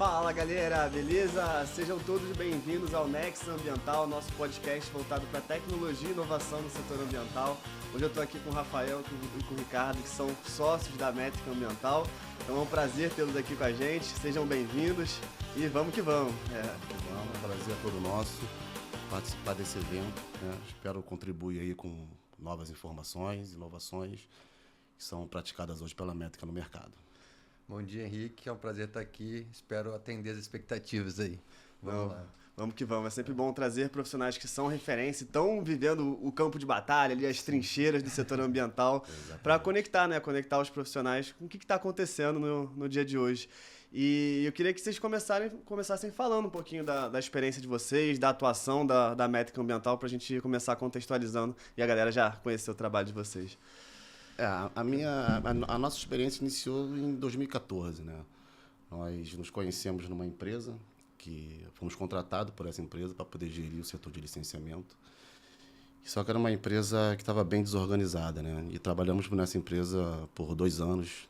Fala galera, beleza? Sejam todos bem-vindos ao Nexus Ambiental, nosso podcast voltado para tecnologia e inovação no setor ambiental. Hoje eu estou aqui com o Rafael e com o Ricardo, que são sócios da Métrica Ambiental. Então é um prazer tê-los aqui com a gente, sejam bem-vindos e vamos que vamos. Vamos, prazer é todo nosso participar desse evento. Espero contribuir aí com novas informações, inovações que são praticadas hoje pela Métrica no mercado. Bom dia, Henrique. É um prazer estar aqui. Espero atender as expectativas aí. Vamos lá. Vamos que vamos. É sempre bom trazer profissionais que são referência e estão vivendo o campo de batalha, ali, as trincheiras do setor ambiental, para conectar, né? Conectar os profissionais com o que está acontecendo no dia de hoje. E eu queria que vocês começassem falando um pouquinho da experiência de vocês, da atuação da Métrica Ambiental, para a gente começar contextualizando e a galera já conhecer o trabalho de vocês. A nossa experiência iniciou em 2014, né? Nós nos conhecemos numa empresa que fomos contratados por essa empresa para poder gerir o setor de licenciamento. Só que era uma empresa que estava bem desorganizada, né? E trabalhamos nessa empresa por 2 anos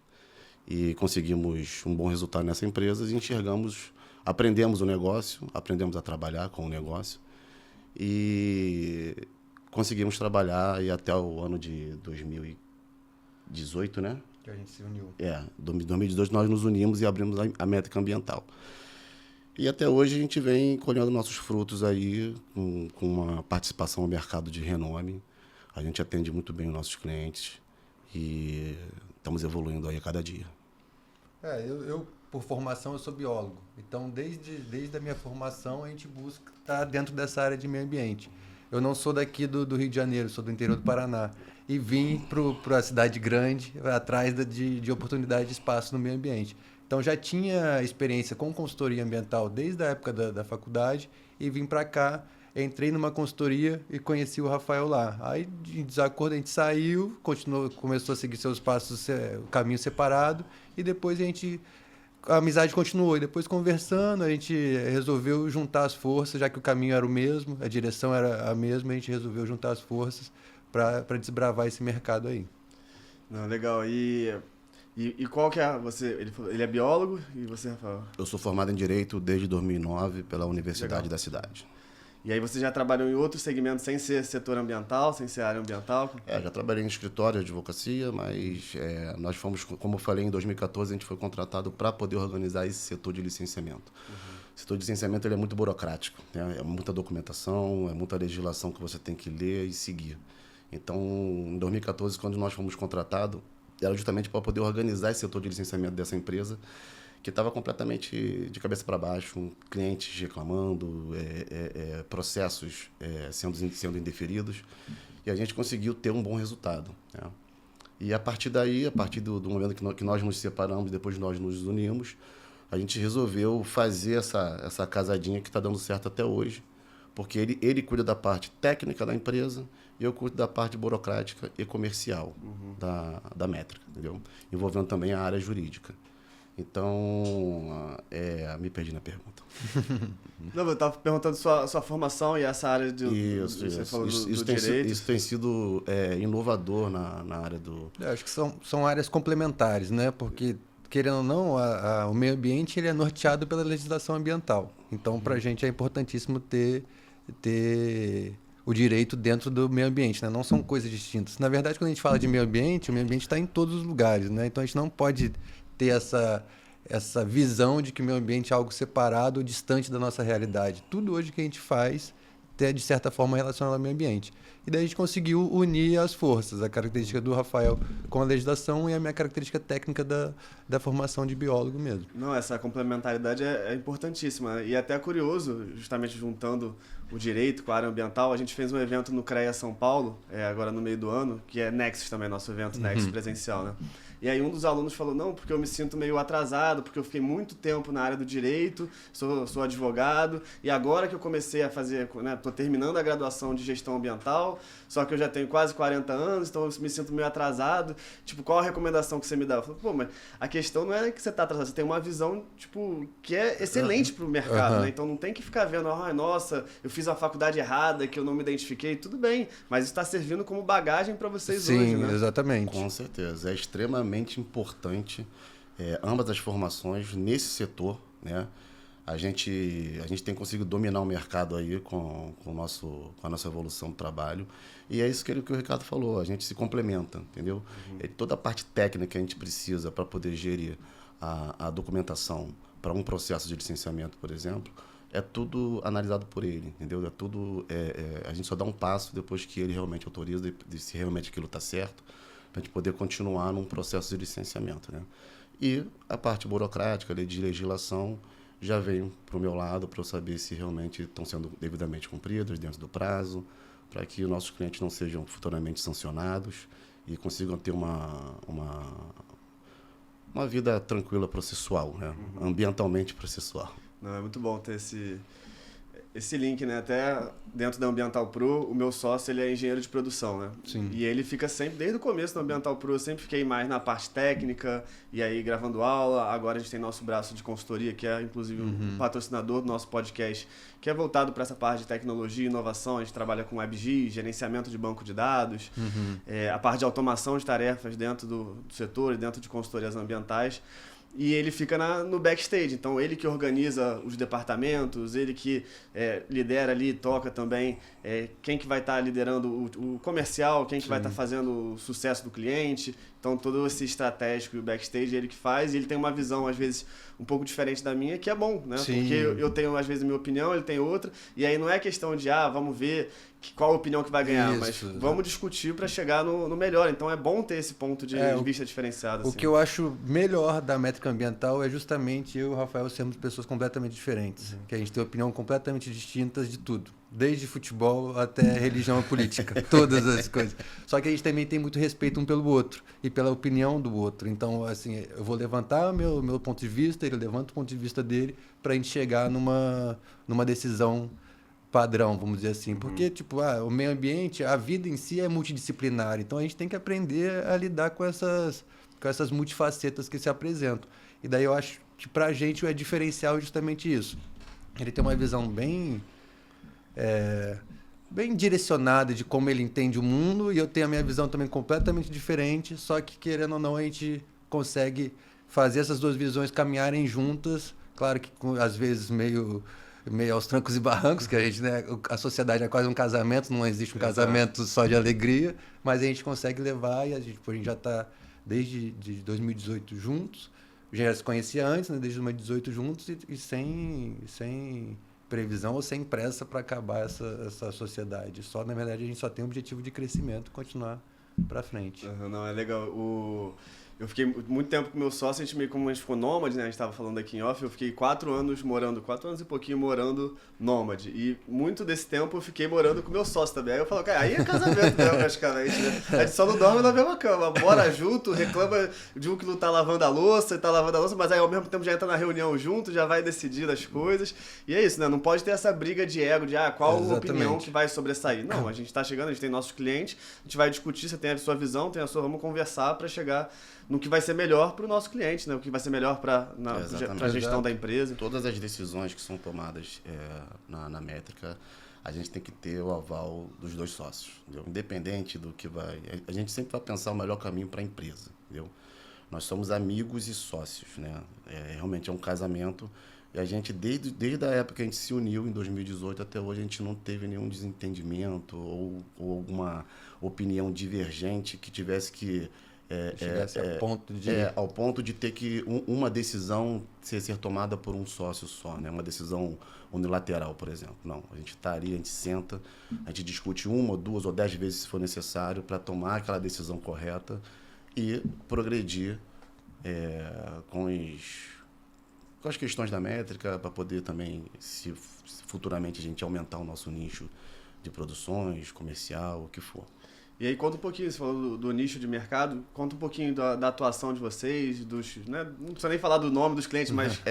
e conseguimos um bom resultado nessa empresa e aprendemos o negócio, aprendemos a trabalhar com o negócio e conseguimos trabalhar aí até o ano de 2018, né? Que a gente se uniu. Em 2018 nós nos unimos e abrimos a Métrica Ambiental. E até hoje a gente vem colhendo nossos frutos aí com uma participação no mercado de renome. A gente atende muito bem os nossos clientes e estamos evoluindo aí a cada dia. Eu por formação, eu sou biólogo. Então, desde a minha formação, a gente busca estar dentro dessa área de meio ambiente. Eu não sou daqui do Rio de Janeiro, sou do interior do Paraná. E vim para a cidade grande, atrás de oportunidade de espaço no meio ambiente. Então, já tinha experiência com consultoria ambiental desde a época da faculdade e vim para cá, entrei numa consultoria e conheci o Rafael lá. Aí, de desacordo, a gente saiu, começou a seguir seus passos, o caminho separado, e depois a amizade continuou. E depois, conversando, a gente resolveu juntar as forças, já que o caminho era o mesmo, a direção era a mesma, a gente resolveu juntar as forças para desbravar esse mercado aí. Não, legal. E qual que é você? Ele é biólogo e você, Rafael? Eu sou formado em Direito desde 2009 pela Universidade da cidade. E aí você já trabalhou em outros segmentos sem ser setor ambiental, sem ser área ambiental? Já trabalhei em escritório de advocacia, mas nós fomos, como eu falei, em 2014 a gente foi contratado para poder organizar esse setor de licenciamento. O setor de licenciamento ele é muito burocrático, né? É muita documentação, é muita legislação que você tem que ler e seguir. Então, em 2014, quando nós fomos contratados, era justamente para poder organizar esse setor de licenciamento dessa empresa, que estava completamente de cabeça para baixo, clientes reclamando, processos sendo indeferidos, e a gente conseguiu ter um bom resultado, né? E a partir daí, a partir do momento que nós nos separamos, depois nós nos unimos, a gente resolveu fazer essa casadinha que está dando certo até hoje, porque ele cuida da parte técnica da empresa e eu cuido da parte burocrática e comercial da métrica, entendeu? Envolvendo também a área jurídica. Então, me perdi na pergunta. Não, eu estava perguntando sua formação e essa área de... Você falou do direito. Isso tem sido inovador na área do... Eu acho que são áreas complementares, né? Porque, querendo ou não, o meio ambiente ele é norteado pela legislação ambiental. Então, para a gente é importantíssimo ter o direito dentro do meio ambiente, né? Não são coisas distintas. Na verdade, quando a gente fala de meio ambiente, o meio ambiente está em todos os lugares, né? Então, a gente não pode ter essa visão de que o meio ambiente é algo separado ou distante da nossa realidade. Tudo hoje que a gente faz é, de certa forma, relacionado ao meio ambiente. E daí a gente conseguiu unir as forças, a característica do Rafael com a legislação e a minha característica técnica da formação de biólogo mesmo. Não, essa complementaridade é importantíssima. E até curioso, justamente juntando o direito com a área ambiental, a gente fez um evento no CREA São Paulo, agora no meio do ano, que é Nexus também, nosso evento Nexus presencial, né? E aí um dos alunos falou, não, porque eu me sinto meio atrasado, porque eu fiquei muito tempo na área do direito, sou advogado, e agora que eu comecei a fazer, né, tô terminando a graduação de gestão ambiental, só que eu já tenho quase 40 anos, então eu me sinto meio atrasado. Tipo, qual a recomendação que você me dá? Eu falei, pô, mas a questão não é que você tá atrasado, você tem uma visão, tipo, que é excelente pro mercado, né? Então não tem que ficar vendo, nossa, eu fiz a faculdade errada, que eu não me identifiquei, tudo bem, mas isso está servindo como bagagem para vocês hoje, né? Sim, exatamente. Com certeza, é extremamente importante ambas as formações nesse setor, né? A gente tem conseguido dominar o mercado aí com a nossa evolução do trabalho. E é isso que o Ricardo falou, a gente se complementa, entendeu? Toda a parte técnica que a gente precisa para poder gerir a documentação para um processo de licenciamento, por exemplo, é tudo analisado por ele, entendeu? A gente só dá um passo depois que ele realmente autoriza, de se realmente aquilo está certo, para a gente poder continuar num processo de licenciamento, né? E a parte burocrática, de legislação, já vem para o meu lado para eu saber se realmente estão sendo devidamente cumpridas dentro do prazo, para que os nossos clientes não sejam futuramente sancionados e consigam ter uma vida tranquila processual, né? Ambientalmente processual. Não, é muito bom ter esse link, né? Até dentro da Ambiental Pro, o meu sócio, ele é engenheiro de produção, né? Sim. E ele fica sempre, desde o começo da Ambiental Pro, eu sempre fiquei mais na parte técnica, e aí gravando aula. Agora a gente tem nosso braço de consultoria, que é inclusive um patrocinador do nosso podcast, que é voltado para essa parte de tecnologia e inovação. A gente trabalha com WebGIS, gerenciamento de banco de dados, a parte de automação de tarefas dentro do setor e dentro de consultorias ambientais. E ele fica no backstage, então ele que organiza os departamentos, ele que lidera ali, toca também quem que vai estar liderando o comercial, quem que vai estar fazendo o sucesso do cliente. Então todo esse estratégico e o backstage ele que faz, e ele tem uma visão às vezes um pouco diferente da minha, que é bom, né? Sim. Porque eu tenho às vezes a minha opinião, ele tem outra, e aí não é questão de vamos ver qual a opinião que vai ganhar, mas vamos discutir para chegar no melhor. Então é bom ter esse ponto de vista diferenciado. O que eu acho melhor da métrica ambiental é justamente eu e o Rafael sermos pessoas completamente diferentes, que a gente tem opinião completamente distintas de tudo, desde futebol até religião e política, todas as coisas. Só que a gente também tem muito respeito um pelo outro e pela opinião do outro. Então, assim, eu vou levantar o meu ponto de vista, ele levanta o ponto de vista dele, para a gente chegar numa decisão padrão, vamos dizer assim. Porque, tipo, o meio ambiente, a vida em si é multidisciplinar. Então, a gente tem que aprender a lidar com essas multifacetas que se apresentam. E daí eu acho que pra gente o diferencial é justamente isso. Ele tem uma visão bem direcionada de como ele entende o mundo, e eu tenho a minha visão também completamente diferente, só que, querendo ou não, a gente consegue fazer essas duas visões caminharem juntas. Claro que, às vezes, meio aos trancos e barrancos, que a gente, né, a sociedade é quase um casamento, não existe um casamento só de alegria, mas a gente consegue levar, e a gente já está desde 2018 juntos, já se conhecia antes, né, desde 2018 juntos, e sem previsão ou sem pressa para acabar essa sociedade. Na verdade, a gente só tem o objetivo de crescimento, continuar para frente. Não, é legal. Eu fiquei muito tempo com meu sócio, a gente meio como a gente ficou nômade, né? A gente estava falando aqui em off, eu fiquei 4 anos e pouquinho morando nômade. E muito desse tempo eu fiquei morando com meu sócio também. Aí eu falo, cara, aí é casamento mesmo, praticamente, né? A gente só não dorme na mesma cama, mora junto, reclama de um que não tá lavando a louça, mas aí ao mesmo tempo já entra na reunião junto, já vai decidir as coisas. E é isso, né? Não pode ter essa briga de ego, de qual opinião que vai sobressair. Não, a gente tá chegando, a gente tem nossos clientes, a gente vai discutir, você tem a sua visão, tem a sua, vamos conversar para chegar no que vai ser melhor para o nosso cliente, né? O que vai ser melhor para a gestão da empresa. Todas as decisões que são tomadas na métrica, a gente tem que ter o aval dos dois sócios, entendeu? Independente do que vai... A gente sempre vai pensar o melhor caminho para a empresa, entendeu? Nós somos amigos e sócios, né? Realmente é um casamento. E a gente, desde a época que a gente se uniu, em 2018, até hoje, a gente não teve nenhum desentendimento ou alguma opinião divergente que tivesse que... ao ponto de ter que uma decisão ser tomada por um sócio só, né? Uma decisão unilateral, por exemplo. Não, a gente está ali, a gente senta, a gente discute 1, 2 ou 10 vezes se for necessário para tomar aquela decisão correta e progredir com as questões da métrica, para poder também, se futuramente a gente aumentar o nosso nicho de produções, comercial, o que for. E aí conta um pouquinho, você falou do nicho de mercado, conta um pouquinho da atuação de vocês, né? Não precisa nem falar do nome dos clientes, mas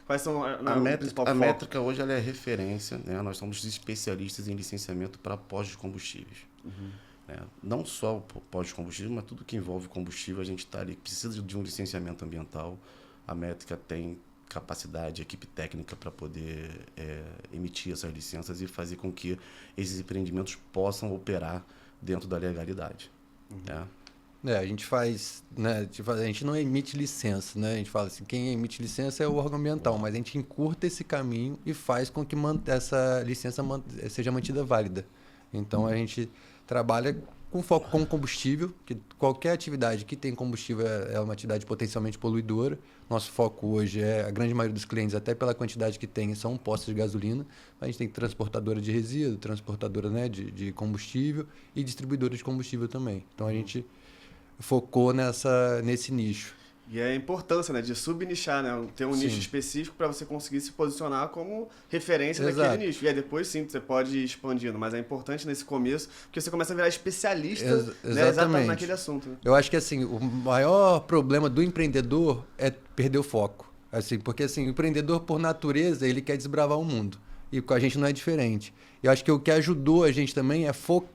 quais são o principal foco? A métrica hoje ela é referência, né? Nós somos especialistas em licenciamento para postos de combustíveis. Né? Não só o pós de combustível, mas tudo que envolve combustível, a gente está ali, precisa de um licenciamento ambiental, a métrica tem capacidade, equipe técnica para poder emitir essas licenças e fazer com que esses empreendimentos possam operar dentro da legalidade. Né? A gente faz, né, a gente não emite licença, né? A gente fala assim, quem emite licença é o órgão ambiental, mas a gente encurta esse caminho e faz com que essa licença seja mantida válida. Então a gente trabalha com foco com combustível, que qualquer atividade que tem combustível é uma atividade potencialmente poluidora. Nosso foco hoje a grande maioria dos clientes, até pela quantidade que tem, são postos de gasolina. A gente tem transportadora de resíduo, transportadora, né, de combustível e distribuidora de combustível também. Então a gente focou nesse nicho. E é a importância, né, de subnichar, né, ter um Sim. nicho específico para você conseguir se posicionar como referência Exato. daquele nicho. E aí depois sim, você pode ir expandindo, mas é importante nesse começo, porque você começa a virar especialista né, exatamente naquele assunto. Né? Eu acho que assim, o maior problema do empreendedor é perder o foco. Assim, porque assim, o empreendedor, por natureza, ele quer desbravar o mundo. E com a gente não é diferente. Eu acho que o que ajudou a gente também é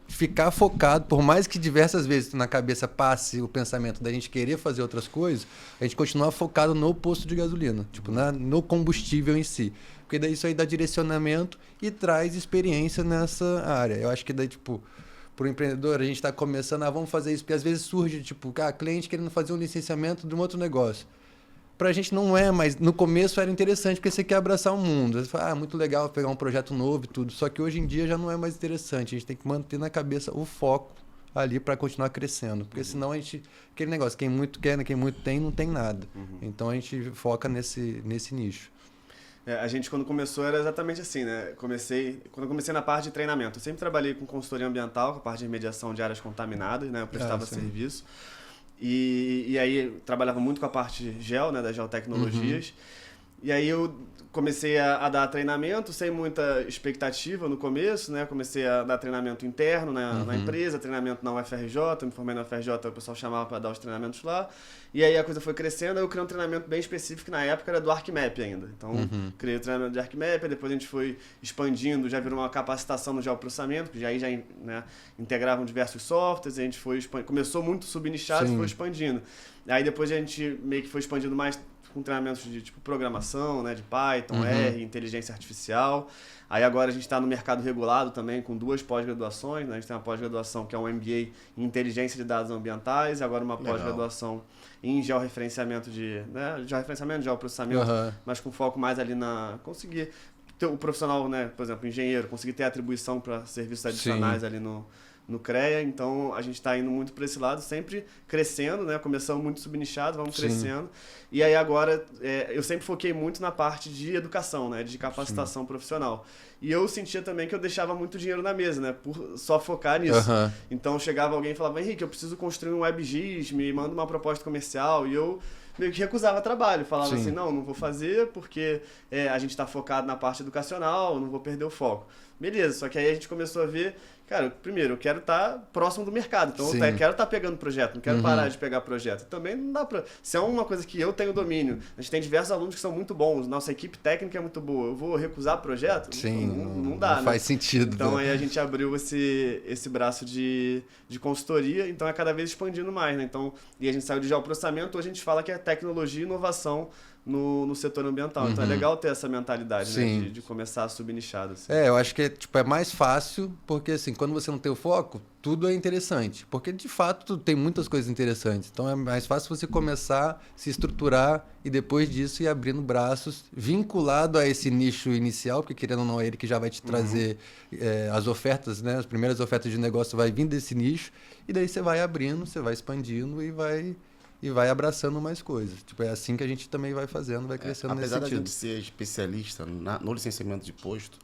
ficar focado, por mais que diversas vezes na cabeça passe o pensamento da gente querer fazer outras coisas, a gente continuar focado no posto de gasolina, tipo, no combustível em si. Porque daí isso aí dá direcionamento e traz experiência nessa área. Eu acho que daí, tipo, para o empreendedor, a gente está começando, vamos fazer isso, porque às vezes surge, tipo, cliente querendo fazer um licenciamento de um outro negócio. Pra gente não é, mas no começo era interessante porque você quer abraçar o mundo. Você fala, muito legal pegar um projeto novo e tudo. Só que hoje em dia já não é mais interessante. A gente tem que manter na cabeça o foco ali para continuar crescendo. Porque senão a gente... Aquele negócio, quem muito quer, quem muito tem, não tem nada. Então a gente foca nesse nicho. A gente, quando começou, era exatamente assim, né? Quando eu comecei na parte de treinamento, eu sempre trabalhei com consultoria ambiental, com a parte de mediação de áreas contaminadas, né? Eu prestava serviço. E aí trabalhava muito com a parte gel, né, das geotecnologias. E aí eu comecei a dar treinamento sem muita expectativa no começo, né? Comecei a dar treinamento interno na empresa, treinamento na UFRJ, me formei na UFRJ, o pessoal chamava para dar os treinamentos lá. E aí a coisa foi crescendo, aí eu criei um treinamento bem específico, que na época era do ArcMap ainda. Então, criei o treinamento de ArcMap, depois a gente foi expandindo, já virou uma capacitação no geoprocessamento, que já né, integravam diversos softwares, a gente foi começou muito subnichado e foi expandindo. Aí depois a gente meio que foi expandindo mais com treinamentos de tipo programação, né, de Python, R, inteligência artificial. Aí agora a gente está no mercado regulado também com 2 pós-graduações, né? A gente tem uma pós-graduação que é um MBA em inteligência de dados ambientais, e agora uma pós-graduação em georreferenciamento geoprocessamento, mas com foco mais ali na conseguir ter o profissional, né, por exemplo, engenheiro, conseguir ter atribuição para serviços adicionais ali no CREA. Então a gente está indo muito para esse lado, sempre crescendo, né? Começamos muito subnichado, vamos crescendo. E aí agora eu sempre foquei muito na parte de educação, né? De capacitação profissional. E eu sentia também que eu deixava muito dinheiro na mesa, né? Por só focar nisso. Então chegava alguém e falava, Henrique, eu preciso construir um WebGIS, me manda uma proposta comercial. E eu meio que recusava trabalho, falava assim, não vou fazer porque a gente está focado na parte educacional, não vou perder o foco. Beleza, só que aí a gente começou a ver, cara, primeiro, eu quero estar próximo do mercado, então eu quero estar pegando projeto, não quero parar de pegar projeto. Também não dá pra... Se é uma coisa que eu tenho domínio, a gente tem diversos alunos que são muito bons, nossa equipe técnica é muito boa, eu vou recusar projeto? Não dá, não faz sentido. Então aí a gente abriu esse braço de consultoria, então é cada vez expandindo mais, né? Então, e a gente saiu de geoprocessamento, hoje a gente fala que é tecnologia e inovação no setor ambiental. Então é legal ter essa mentalidade, né, de começar subnichado. Assim. Eu acho que é mais fácil, porque assim, quando você não tem o foco, tudo é interessante. Porque de fato tem muitas coisas interessantes. Então é mais fácil você começar, se estruturar e depois disso ir abrindo braços, vinculado a esse nicho inicial, porque querendo ou não é ele que já vai te trazer as ofertas, né? As primeiras ofertas de negócio vai vir desse nicho, e daí você vai abrindo, você vai expandindo e vai abraçando mais coisas. Tipo, é assim que a gente também vai fazendo, vai crescendo nesse sentido. Apesar da gente ser especialista no licenciamento de posto,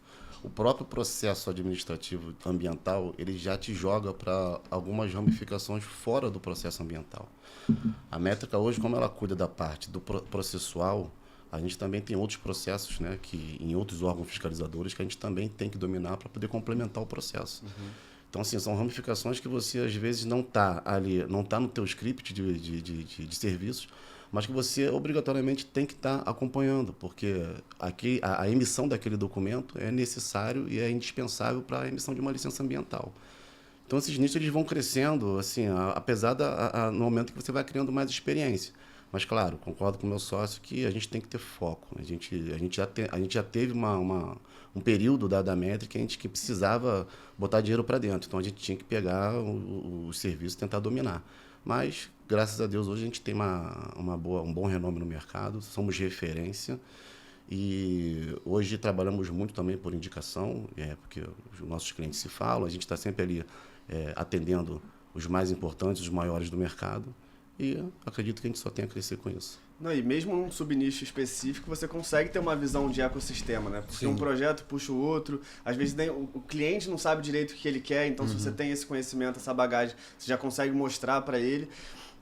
o próprio processo administrativo ambiental, ele já te joga para algumas ramificações fora do processo ambiental. A métrica hoje, como ela cuida da parte do processual, a gente também tem outros processos, né, que em outros órgãos fiscalizadores que a gente também tem que dominar para poder complementar o processo. Então, assim, são ramificações que você, às vezes, não está ali, não está no teu script de serviços, mas que você, obrigatoriamente, tem que estar acompanhando, porque aqui, a emissão daquele documento é necessário e é indispensável para a emissão de uma licença ambiental. Então, esses nichos eles vão crescendo, assim, apesar no momento que você vai criando mais experiência. Mas, claro, concordo com o meu sócio que a gente tem que ter foco. A gente já teve um período da métrica que precisava botar dinheiro para dentro. Então, a gente tinha que pegar os serviços e tentar dominar. Mas, graças a Deus, hoje a gente tem um bom renome no mercado, somos referência. E hoje trabalhamos muito também por indicação, porque os nossos clientes se falam, a gente está sempre ali atendendo os mais importantes, os maiores do mercado, e acredito que a gente só tem a crescer com isso. Não, e mesmo num subnicho específico, você consegue ter uma visão de ecossistema, né? Porque um projeto puxa o outro, às vezes o cliente não sabe direito o que ele quer, então se você tem esse conhecimento, essa bagagem, você já consegue mostrar para ele.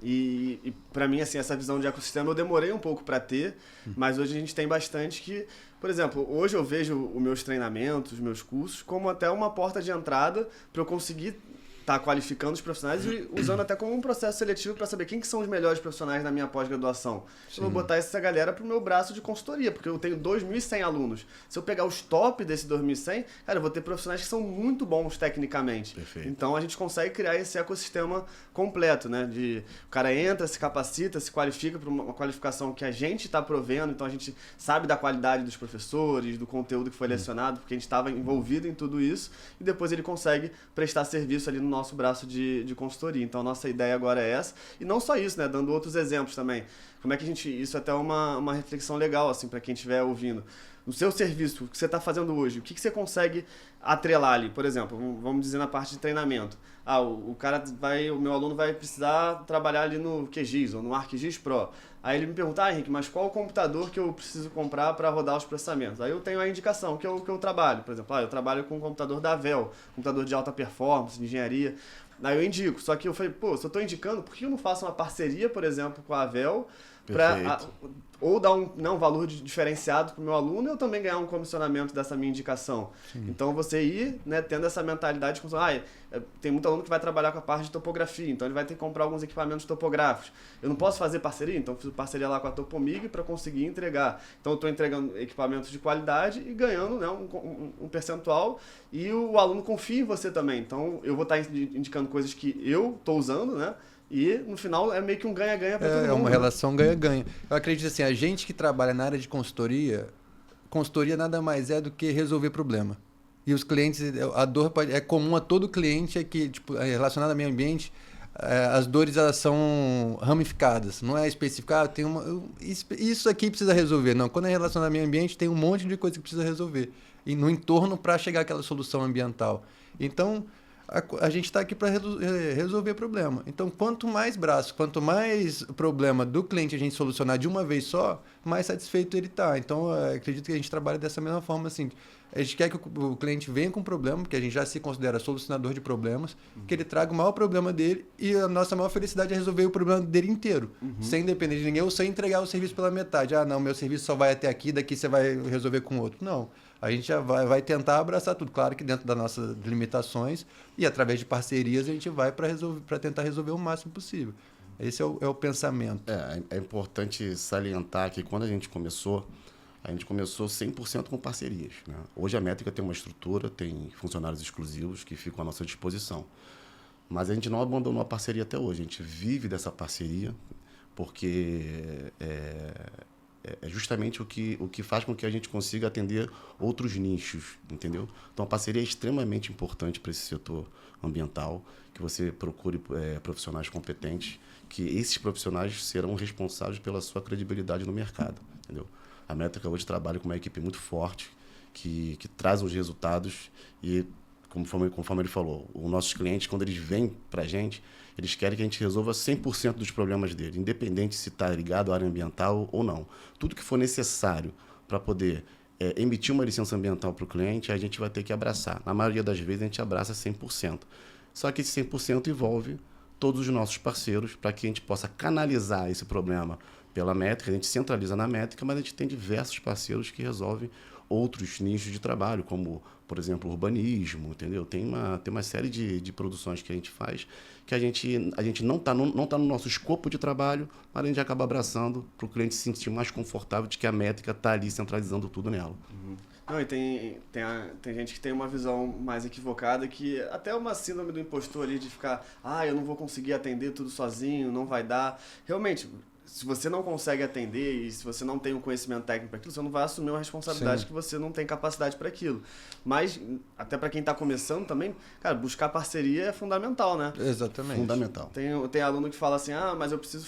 E para mim, assim, essa visão de ecossistema eu demorei um pouco para ter, mas hoje a gente tem bastante que... Por exemplo, hoje eu vejo os meus treinamentos, os meus cursos, como até uma porta de entrada para eu conseguir estar qualificando os profissionais e usando até como um processo seletivo para saber quem que são os melhores profissionais na minha pós-graduação. Eu vou botar essa galera pro meu braço de consultoria, porque eu tenho 2.100 alunos. Se eu pegar os top desse 2.100, cara, eu vou ter profissionais que são muito bons tecnicamente. Perfeito. Então a gente consegue criar esse ecossistema completo, né? O cara entra, se capacita, se qualifica para uma qualificação que a gente está provendo, então a gente sabe da qualidade dos professores, do conteúdo que foi lecionado, porque a gente estava envolvido em tudo isso, e depois ele consegue prestar serviço ali no nosso braço de consultoria. Então a nossa ideia agora é essa, e não só isso, né? Dando outros exemplos também. Como é que a gente... Isso é até uma reflexão legal, assim, para quem estiver ouvindo. No seu serviço, o que você está fazendo hoje, o que você consegue atrelar ali? Por exemplo, vamos dizer na parte de treinamento. O meu aluno vai precisar trabalhar ali no QGIS ou no ArcGIS Pro. Aí ele me pergunta, Henrique, mas qual o computador que eu preciso comprar para rodar os processamentos? Aí eu tenho a indicação que eu trabalho. Por exemplo, eu trabalho com um computador da Vel, computador de alta performance, de engenharia. Aí eu indico. Só que eu falei, se eu estou indicando, por que eu não faço uma parceria, por exemplo, com a Vel, ou dar um valor diferenciado para o meu aluno e eu também ganhar um comissionamento dessa minha indicação. Sim. Então você ir, né, tendo essa mentalidade de tem muito aluno que vai trabalhar com a parte de topografia, então ele vai ter que comprar alguns equipamentos topográficos. Eu não posso fazer parceria, então eu fiz parceria lá com a Topomig para conseguir entregar. Então eu estou entregando equipamentos de qualidade e ganhando, né, um percentual, e o aluno confia em você também. Então eu vou estar indicando coisas que eu estou usando, né? E, no final, é meio que um ganha-ganha para todo mundo. É uma relação ganha-ganha. Eu acredito assim, a gente que trabalha na área de consultoria nada mais é do que resolver problema. E os clientes, a dor é comum a todo cliente, é que, relacionado ao meio ambiente, as dores elas são ramificadas. Não é especificar, isso aqui precisa resolver. Não, quando é relacionado ao meio ambiente, tem um monte de coisa que precisa resolver. E no entorno para chegar àquela solução ambiental. Então... A gente está aqui para resolver problema. Então, quanto mais braço, quanto mais problema do cliente a gente solucionar de uma vez só, mais satisfeito ele está. Então, acredito que a gente trabalha dessa mesma forma. Assim, a gente quer que o cliente venha com problema, porque a gente já se considera solucionador de problemas, que ele traga o maior problema dele e a nossa maior felicidade é resolver o problema dele inteiro, sem depender de ninguém ou sem entregar o serviço pela metade. Não, meu serviço só vai até aqui, daqui você vai resolver com outro. Não. A gente já vai tentar abraçar tudo, claro que dentro das nossas limitações e através de parcerias a gente vai para tentar resolver o máximo possível. Esse é o pensamento. É importante salientar que quando a gente começou 100% com parcerias, né? Hoje a Métrica tem uma estrutura, tem funcionários exclusivos que ficam à nossa disposição. Mas a gente não abandonou a parceria até hoje, a gente vive dessa parceria porque é justamente o que faz com que a gente consiga atender outros nichos, entendeu? Então, a parceria é extremamente importante para esse setor ambiental, que você procure profissionais competentes, que esses profissionais serão responsáveis pela sua credibilidade no mercado, entendeu? A Métrica hoje trabalha com uma equipe muito forte, que traz os resultados e, conforme ele falou, os nossos clientes, quando eles vêm para a gente, eles querem que a gente resolva 100% dos problemas dele, independente se está ligado à área ambiental ou não. Tudo que for necessário para poder emitir uma licença ambiental para o cliente, a gente vai ter que abraçar. Na maioria das vezes, a gente abraça 100%. Só que esse 100% envolve todos os nossos parceiros para que a gente possa canalizar esse problema pela Métrica. A gente centraliza na Métrica, mas a gente tem diversos parceiros que resolvem outros nichos de trabalho, como, por exemplo, urbanismo, entendeu? Tem uma série de produções que a gente faz que a gente não está no nosso escopo de trabalho, mas a gente acaba abraçando para o cliente se sentir mais confortável de que a Métrica está ali centralizando tudo nela. Não, e tem gente que tem uma visão mais equivocada, que até uma síndrome do impostor ali de ficar, eu não vou conseguir atender tudo sozinho, não vai dar. Realmente, se você não consegue atender e se você não tem um conhecimento técnico para aquilo, você não vai assumir uma responsabilidade Sim. que você não tem capacidade para aquilo. Mas, até para quem está começando também, cara, buscar parceria é fundamental, né? Exatamente. Fundamental. Tem aluno que fala assim, mas eu preciso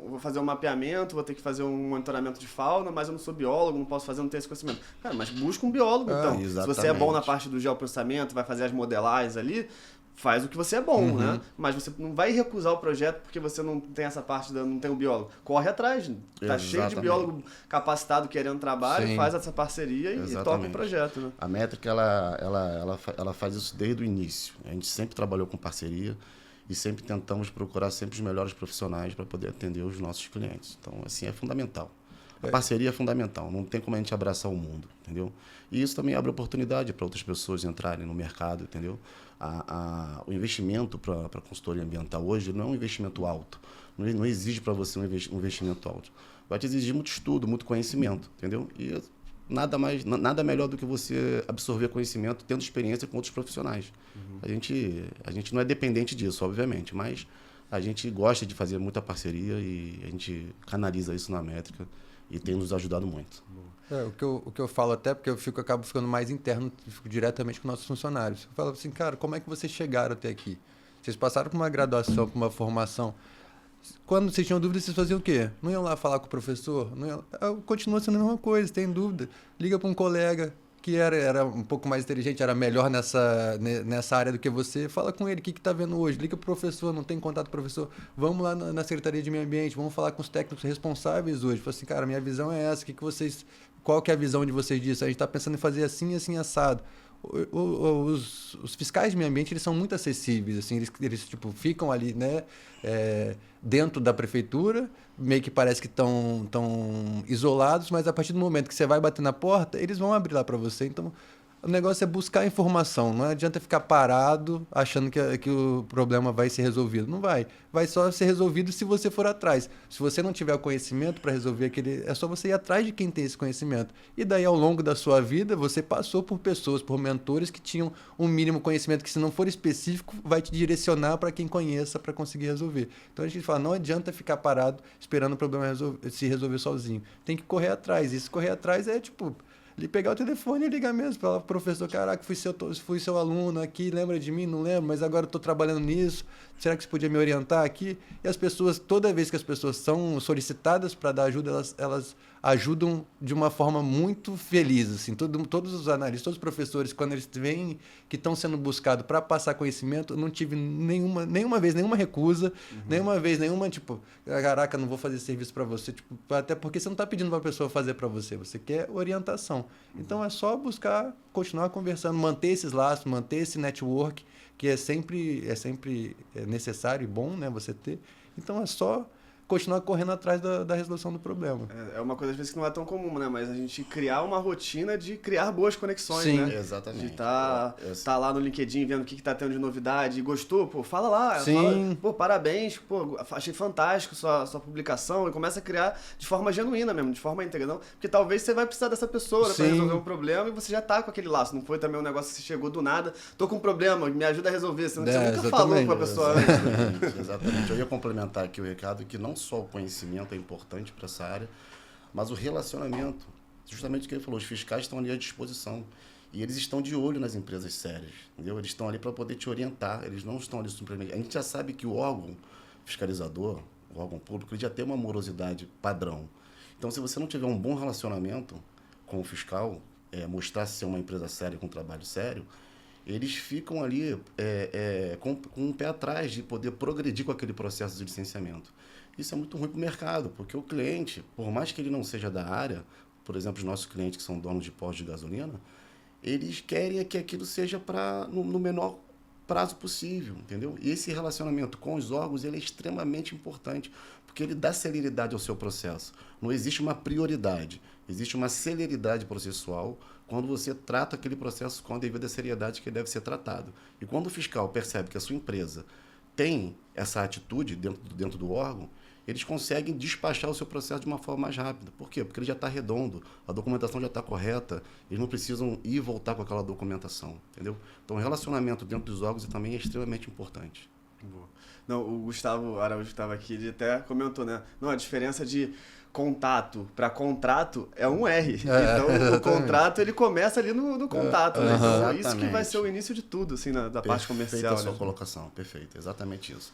vou fazer um mapeamento, vou ter que fazer um monitoramento de fauna, mas eu não sou biólogo, não posso fazer, não tenho esse conhecimento. Cara, mas busca um biólogo, então. Se você é bom na parte do geoprocessamento, vai fazer as modelagens ali, faz o que você é bom, né? Mas você não vai recusar o projeto porque você não tem essa parte, não tem o biólogo. Corre atrás, tá cheio de biólogo capacitado querendo trabalho, Sim. faz essa parceria e toca o projeto, né? A métrica, ela faz isso desde o início. A gente sempre trabalhou com parceria e sempre tentamos procurar sempre os melhores profissionais para poder atender os nossos clientes. Então, assim, é fundamental. A parceria é fundamental, não tem como a gente abraçar o mundo, entendeu? E isso também abre oportunidade para outras pessoas entrarem no mercado, entendeu? O investimento para a consultoria ambiental hoje não é um investimento alto, não exige para você um investimento alto. Vai te exigir muito estudo, muito conhecimento, entendeu? E nada melhor do que você absorver conhecimento tendo experiência com outros profissionais. A gente não é dependente disso, obviamente, mas a gente gosta de fazer muita parceria e a gente canaliza isso na métrica e tem nos ajudado muito. O que eu falo até, porque acabo ficando mais interno, fico diretamente com nossos funcionários. Eu falo assim, cara, como é que vocês chegaram até aqui? Vocês passaram por uma graduação, por uma formação. Quando vocês tinham dúvida, vocês faziam o quê? Não iam lá falar com o professor? Continua sendo a mesma coisa, tem dúvida. Liga para um colega que era um pouco mais inteligente, era melhor nessa área do que você, fala com ele, o que está vendo hoje? Liga para o professor, não tem contato com o professor, vamos lá na Secretaria de Meio Ambiente, vamos falar com os técnicos responsáveis hoje. Fala assim, cara, minha visão é essa, qual que é a visão de vocês disso? A gente está pensando em fazer assim, assim, assado. Os fiscais de meio ambiente, eles são muito acessíveis, assim, eles tipo, ficam ali, né, dentro da prefeitura, meio que parece que estão isolados, mas a partir do momento que você vai bater na porta, eles vão abrir lá para você. Então, o negócio é buscar informação, não adianta ficar parado achando que o problema vai ser resolvido. Não vai. Vai só ser resolvido se você for atrás. Se você não tiver o conhecimento para resolver é só você ir atrás de quem tem esse conhecimento. E daí, ao longo da sua vida, você passou por pessoas, por mentores que tinham um mínimo conhecimento que, se não for específico, vai te direcionar para quem conheça para conseguir resolver. Então, a gente fala, não adianta ficar parado esperando o problema se resolver sozinho. Tem que correr atrás. E se correr atrás é, tipo... Ele pegar o telefone e ligar mesmo, falar pro professor, caraca, fui seu aluno aqui, lembra de mim? Não lembro, mas agora eu estou trabalhando nisso, será que você podia me orientar aqui? E as pessoas, toda vez que as pessoas são solicitadas para dar ajuda, elas ajudam de uma forma muito feliz, assim, todos os analistas, todos os professores, quando eles veem que estão sendo buscados para passar conhecimento, eu não tive nenhuma vez, nenhuma recusa, nenhuma, tipo, caraca, não vou fazer serviço para você, tipo, até porque você não está pedindo para a pessoa fazer para você, você quer orientação. Então é só buscar, continuar conversando, manter esses laços, manter esse network, que é sempre necessário e bom, né, você ter. Então é só continuar correndo atrás da resolução do problema. É uma coisa, às vezes, que não é tão comum, né? Mas a gente criar uma rotina de criar boas conexões, Sim, né? Exatamente. De tá lá no LinkedIn vendo o que tá tendo de novidade. Gostou? Pô, fala lá. Sim. Fala, pô, parabéns. Pô, achei fantástico sua publicação. E começa a criar de forma genuína mesmo, de forma íntegra. Porque talvez você vai precisar dessa pessoa, né, pra resolver um problema e você já tá com aquele laço. Não foi também um negócio que você chegou do nada. Tô com um problema, me ajuda a resolver. Sendo que você nunca falou com a pessoa antes. Exatamente. Eu ia complementar aqui o recado que não só o conhecimento é importante para essa área, mas o relacionamento. Justamente o que ele falou, os fiscais estão ali à disposição. E eles estão de olho nas empresas sérias, entendeu? Eles estão ali para poder te orientar, eles não estão ali simplesmente... A gente já sabe que o órgão fiscalizador, o órgão público, ele já tem uma morosidade padrão. Então, se você não tiver um bom relacionamento com o fiscal, mostrar ser uma empresa séria, com um trabalho sério, eles ficam ali com um pé atrás de poder progredir com aquele processo de licenciamento. Isso é muito ruim para o mercado, porque o cliente, por mais que ele não seja da área, por exemplo, os nossos clientes que são donos de postos de gasolina, eles querem que aquilo seja no menor prazo possível, entendeu? E esse relacionamento com os órgãos ele é extremamente importante, porque ele dá celeridade ao seu processo. Não existe uma prioridade, existe uma celeridade processual quando você trata aquele processo com a devida seriedade que deve ser tratado. E quando o fiscal percebe que a sua empresa tem essa atitude dentro do órgão, eles conseguem despachar o seu processo de uma forma mais rápida. Por quê? Porque ele já está redondo, a documentação já está correta, eles não precisam ir e voltar com aquela documentação, entendeu? Então, o relacionamento dentro dos órgãos também é extremamente importante. Boa. Não, o Gustavo Araújo que estava aqui, ele até comentou, né? Não, a diferença de contato para contrato é um R. Então, o contrato, ele começa ali no contato, né? Então, isso que vai ser o início de tudo, assim, da parte comercial. Perfeita a sua né? colocação, perfeito, exatamente isso.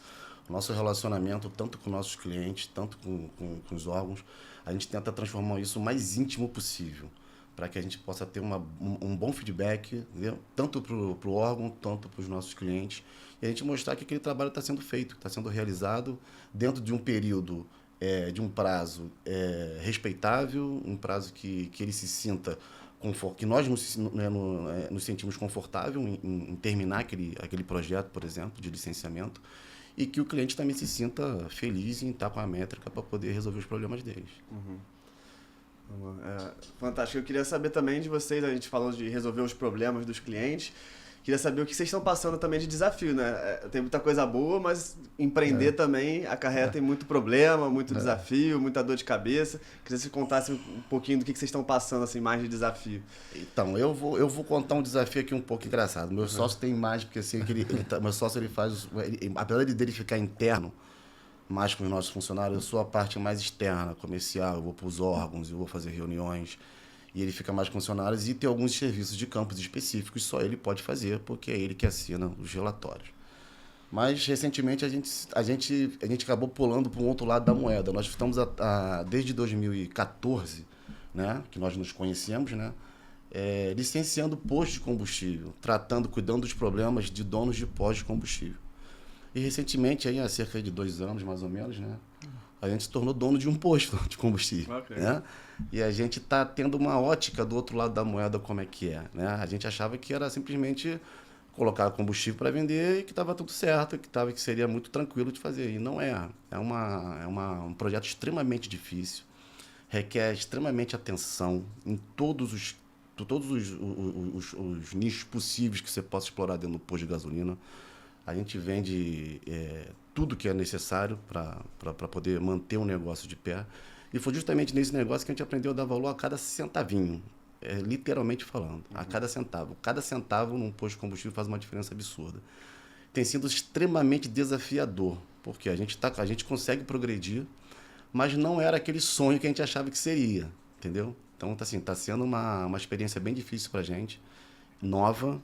O nosso relacionamento, tanto com nossos clientes, tanto com os órgãos, a gente tenta transformar isso o mais íntimo possível, para que a gente possa ter um bom feedback, entendeu? Tanto para o órgão, tanto para os nossos clientes, e a gente mostrar que aquele trabalho está sendo feito, está sendo realizado dentro de um período, de um prazo respeitável, um prazo que ele se sinta que nós nos sentimos confortável em terminar aquele projeto, por exemplo, de licenciamento, e que o cliente também se sinta feliz em estar com a métrica para poder resolver os problemas deles. Fantástico. Eu queria saber também de vocês, a gente falou de resolver os problemas dos clientes, queria saber o que vocês estão passando também de desafio, né? Tem muita coisa boa, mas empreender também acarreta em muito problema, muito desafio, muita dor de cabeça. Queria que vocês contassem um pouquinho do que vocês estão passando assim, mais de desafio. Então, eu vou contar um desafio aqui um pouco engraçado. Meu sócio tem mais, porque assim, meu sócio ele faz, apesar dele ficar interno, mais com os nossos funcionários, eu sou a parte mais externa, comercial, eu vou para os órgãos, eu vou fazer reuniões, e ele fica mais com funcionários, e tem alguns serviços de campos específicos, só ele pode fazer, porque é ele que assina os relatórios. Mas, recentemente, a gente acabou pulando para um outro lado da moeda. Nós estamos, desde 2014, né, que nós nos conhecemos, né, licenciando postos de combustível, cuidando dos problemas de donos de postos de combustível. E, recentemente, aí, há cerca de 2 anos, mais ou menos, né, a gente se tornou dono de um posto de combustível. Okay. Né? E a gente está tendo uma ótica do outro lado da moeda, como é que é. Né? A gente achava que era simplesmente colocar combustível para vender e que estava tudo certo, que seria muito tranquilo de fazer. E não é. É um projeto extremamente difícil, requer extremamente atenção em todos os nichos possíveis que você possa explorar dentro do posto de gasolina. A gente vende tudo que é necessário para poder manter um negócio de pé. E foi justamente nesse negócio que a gente aprendeu a dar valor a cada centavinho, literalmente falando, a cada centavo. Cada centavo num posto de combustível faz uma diferença absurda. Tem sido extremamente desafiador, porque a gente consegue progredir, mas não era aquele sonho que a gente achava que seria, entendeu? Então, assim, está sendo uma experiência bem difícil para a gente, nova,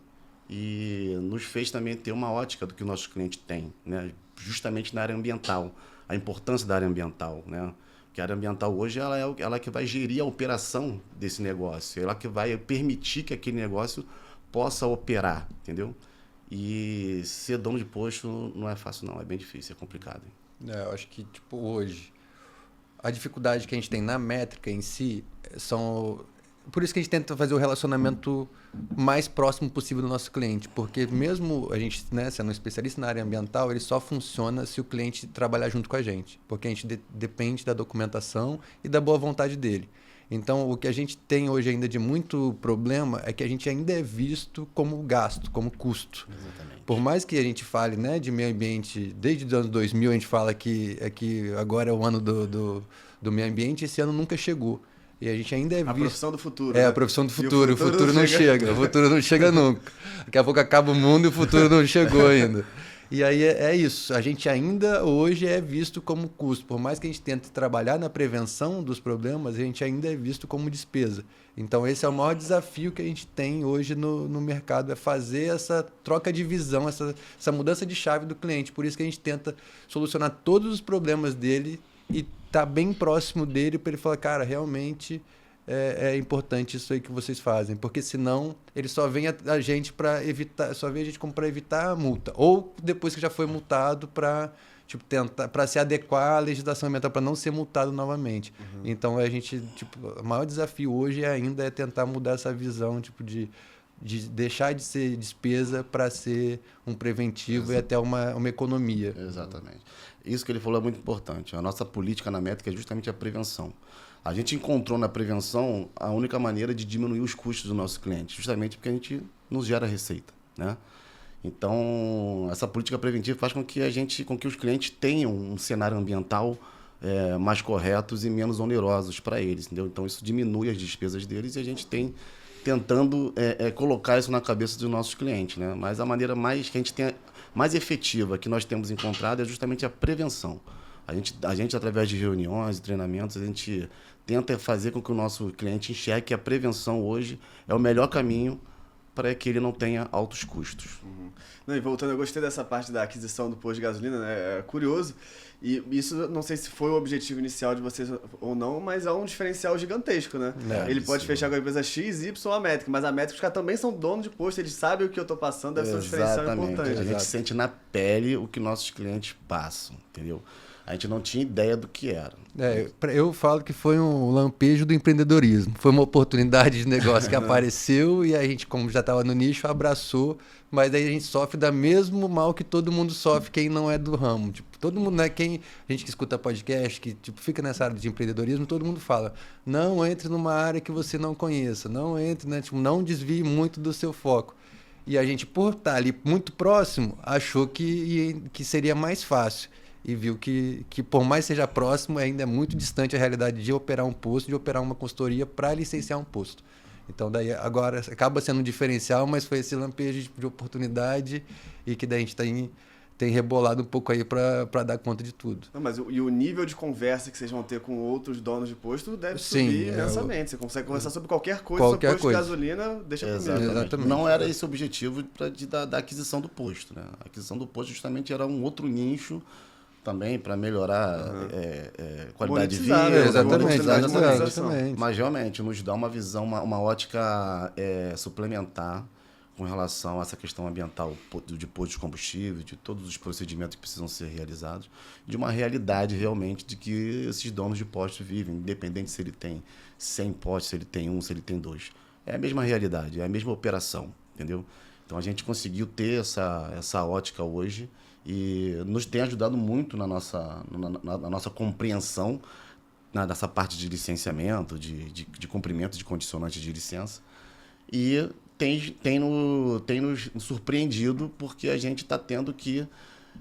e nos fez também ter uma ótica do que o nosso cliente tem, né? Justamente na área ambiental, a importância da área ambiental, né? Porque a área ambiental hoje ela que vai gerir a operação desse negócio, ela que vai permitir que aquele negócio possa operar, entendeu? E ser dono de posto não é fácil não, é bem difícil, é complicado. Eu acho que tipo hoje a dificuldade que a gente tem na métrica em si são... Por isso que a gente tenta fazer o relacionamento mais próximo possível do nosso cliente, porque mesmo a gente, né, sendo um especialista na área ambiental, ele só funciona se o cliente trabalhar junto com a gente, porque a gente depende da documentação e da boa vontade dele. Então, o que a gente tem hoje ainda de muito problema é que a gente ainda é visto como gasto, como custo. Exatamente. Por mais que a gente fale, né, de meio ambiente, desde os anos 2000 a gente fala que agora é o ano do meio ambiente, esse ano nunca chegou. E a gente ainda é visto... A profissão do futuro. A profissão do futuro. O futuro não chega. O futuro não chega nunca. Daqui a pouco acaba o mundo e o futuro não chegou ainda. E aí é isso. A gente ainda hoje é visto como custo. Por mais que a gente tente trabalhar na prevenção dos problemas, a gente ainda é visto como despesa. Então esse é o maior desafio que a gente tem hoje no mercado, é fazer essa troca de visão, essa mudança de chave do cliente. Por isso que a gente tenta solucionar todos os problemas dele e tá bem próximo dele para ele falar, cara, realmente é importante isso aí que vocês fazem, porque senão ele só vem a gente para evitar, só vem a gente como para evitar a multa, ou depois que já foi multado para tentar para se adequar à legislação ambiental para não ser multado novamente. Então a gente o maior desafio hoje ainda é tentar mudar essa visão de deixar de ser despesa para ser um preventivo e até uma economia. Exatamente. Isso que ele falou é muito importante. A nossa política na métrica é justamente a prevenção. A gente encontrou na prevenção a única maneira de diminuir os custos do nosso cliente, justamente porque a gente nos gera receita, né? Então, essa política preventiva faz com que os clientes tenham um cenário ambiental mais corretos e menos onerosos para eles, entendeu? Então, isso diminui as despesas deles e a gente tem tentando colocar isso na cabeça dos nossos clientes, né? Mas a maneira mais que a gente tem mais efetiva que nós temos encontrado é justamente a prevenção. A gente, através de reuniões e treinamentos, a gente tenta fazer com que o nosso cliente enxergue que a prevenção hoje é o melhor caminho para que ele não tenha altos custos. Não, e voltando, eu gostei dessa parte da aquisição do posto de gasolina, né? É curioso. E isso, não sei se foi o objetivo inicial de vocês ou não, mas é um diferencial gigantesco, né? Ele pode fechar com a empresa X, Y ou a Métrica, mas a Métrica, os caras também são donos de posto, eles sabem o que eu estou passando, deve ser um diferencial importante. A gente sente na pele o que nossos clientes passam, entendeu? A gente não tinha ideia do que era. Eu falo que foi um lampejo do empreendedorismo. Foi uma oportunidade de negócio que apareceu e a gente, como já estava no nicho, abraçou. Mas aí a gente sofre da mesmo mal que todo mundo sofre, quem não é do ramo. Tipo, todo mundo, né? A gente que escuta podcast, que tipo, fica nessa área de empreendedorismo, todo mundo fala, não entre numa área que você não conheça, não entre, né? Tipo, não desvie muito do seu foco. E a gente, por estar ali muito próximo, achou que seria mais fácil. E viu que por mais seja próximo, ainda é muito distante a realidade de operar um posto, de operar uma consultoria para licenciar um posto. Então, daí agora acaba sendo um diferencial, mas foi esse lampejo de oportunidade e que daí a gente tem rebolado um pouco aí para dar conta de tudo. Não, mas e o nível de conversa que vocês vão ter com outros donos de posto deve subir imensamente. Você consegue conversar sobre qualquer coisa, sobre posto de gasolina, deixa comigo. Exatamente. Não era esse o objetivo da aquisição do posto, né? A aquisição do posto justamente era um outro nicho também para melhorar qualidade de vida. Exatamente. Mas realmente nos dá uma visão, uma ótica suplementar com relação a essa questão ambiental de posto de combustível, de todos os procedimentos que precisam ser realizados, de uma realidade realmente de que esses donos de postos vivem, independente se ele tem 100 postos, se ele tem 1, se ele tem 2. É a mesma realidade, é a mesma operação, entendeu? Então a gente conseguiu ter essa ótica hoje e nos tem ajudado muito na nossa compreensão dessa parte de licenciamento, de cumprimento de condicionantes de licença. E tem nos surpreendido porque a gente está tendo que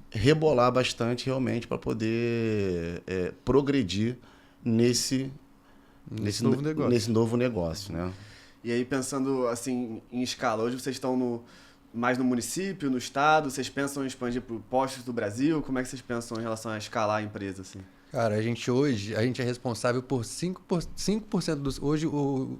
rebolar bastante realmente para poder progredir nesse novo negócio, né? E aí, pensando assim em escala, hoje vocês estão mais no município, no estado? Vocês pensam em expandir para postos do Brasil? Como é que vocês pensam em relação a escalar a empresa? Assim? Cara, a gente é responsável por 5% dos... Hoje,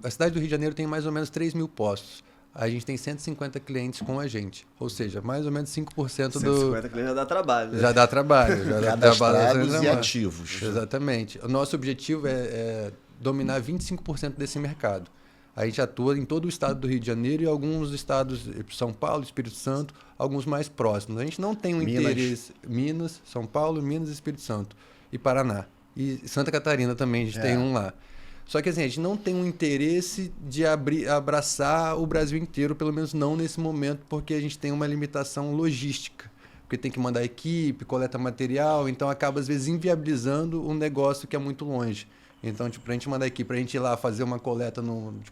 a cidade do Rio de Janeiro tem mais ou menos 3 mil postos. A gente tem 150 clientes com a gente. Ou seja, mais ou menos 5% do... 150 clientes já dá trabalho, né? Já dá trabalho. Já dá trabalho e ativos. Exatamente. O nosso objetivo é dominar 25% desse mercado. A gente atua em todo o estado do Rio de Janeiro e alguns estados, São Paulo, Espírito Santo, alguns mais próximos. A gente não tem um interesse... Minas, São Paulo, Minas, Espírito Santo e Paraná. E Santa Catarina também, a gente tem um lá. Só que assim, a gente não tem um interesse de abraçar o Brasil inteiro, pelo menos não nesse momento, porque a gente tem uma limitação logística. Porque tem que mandar equipe, coleta material, então acaba às vezes inviabilizando um negócio que é muito longe. Então, tipo, pra gente mandar equipe, pra gente ir lá fazer uma coleta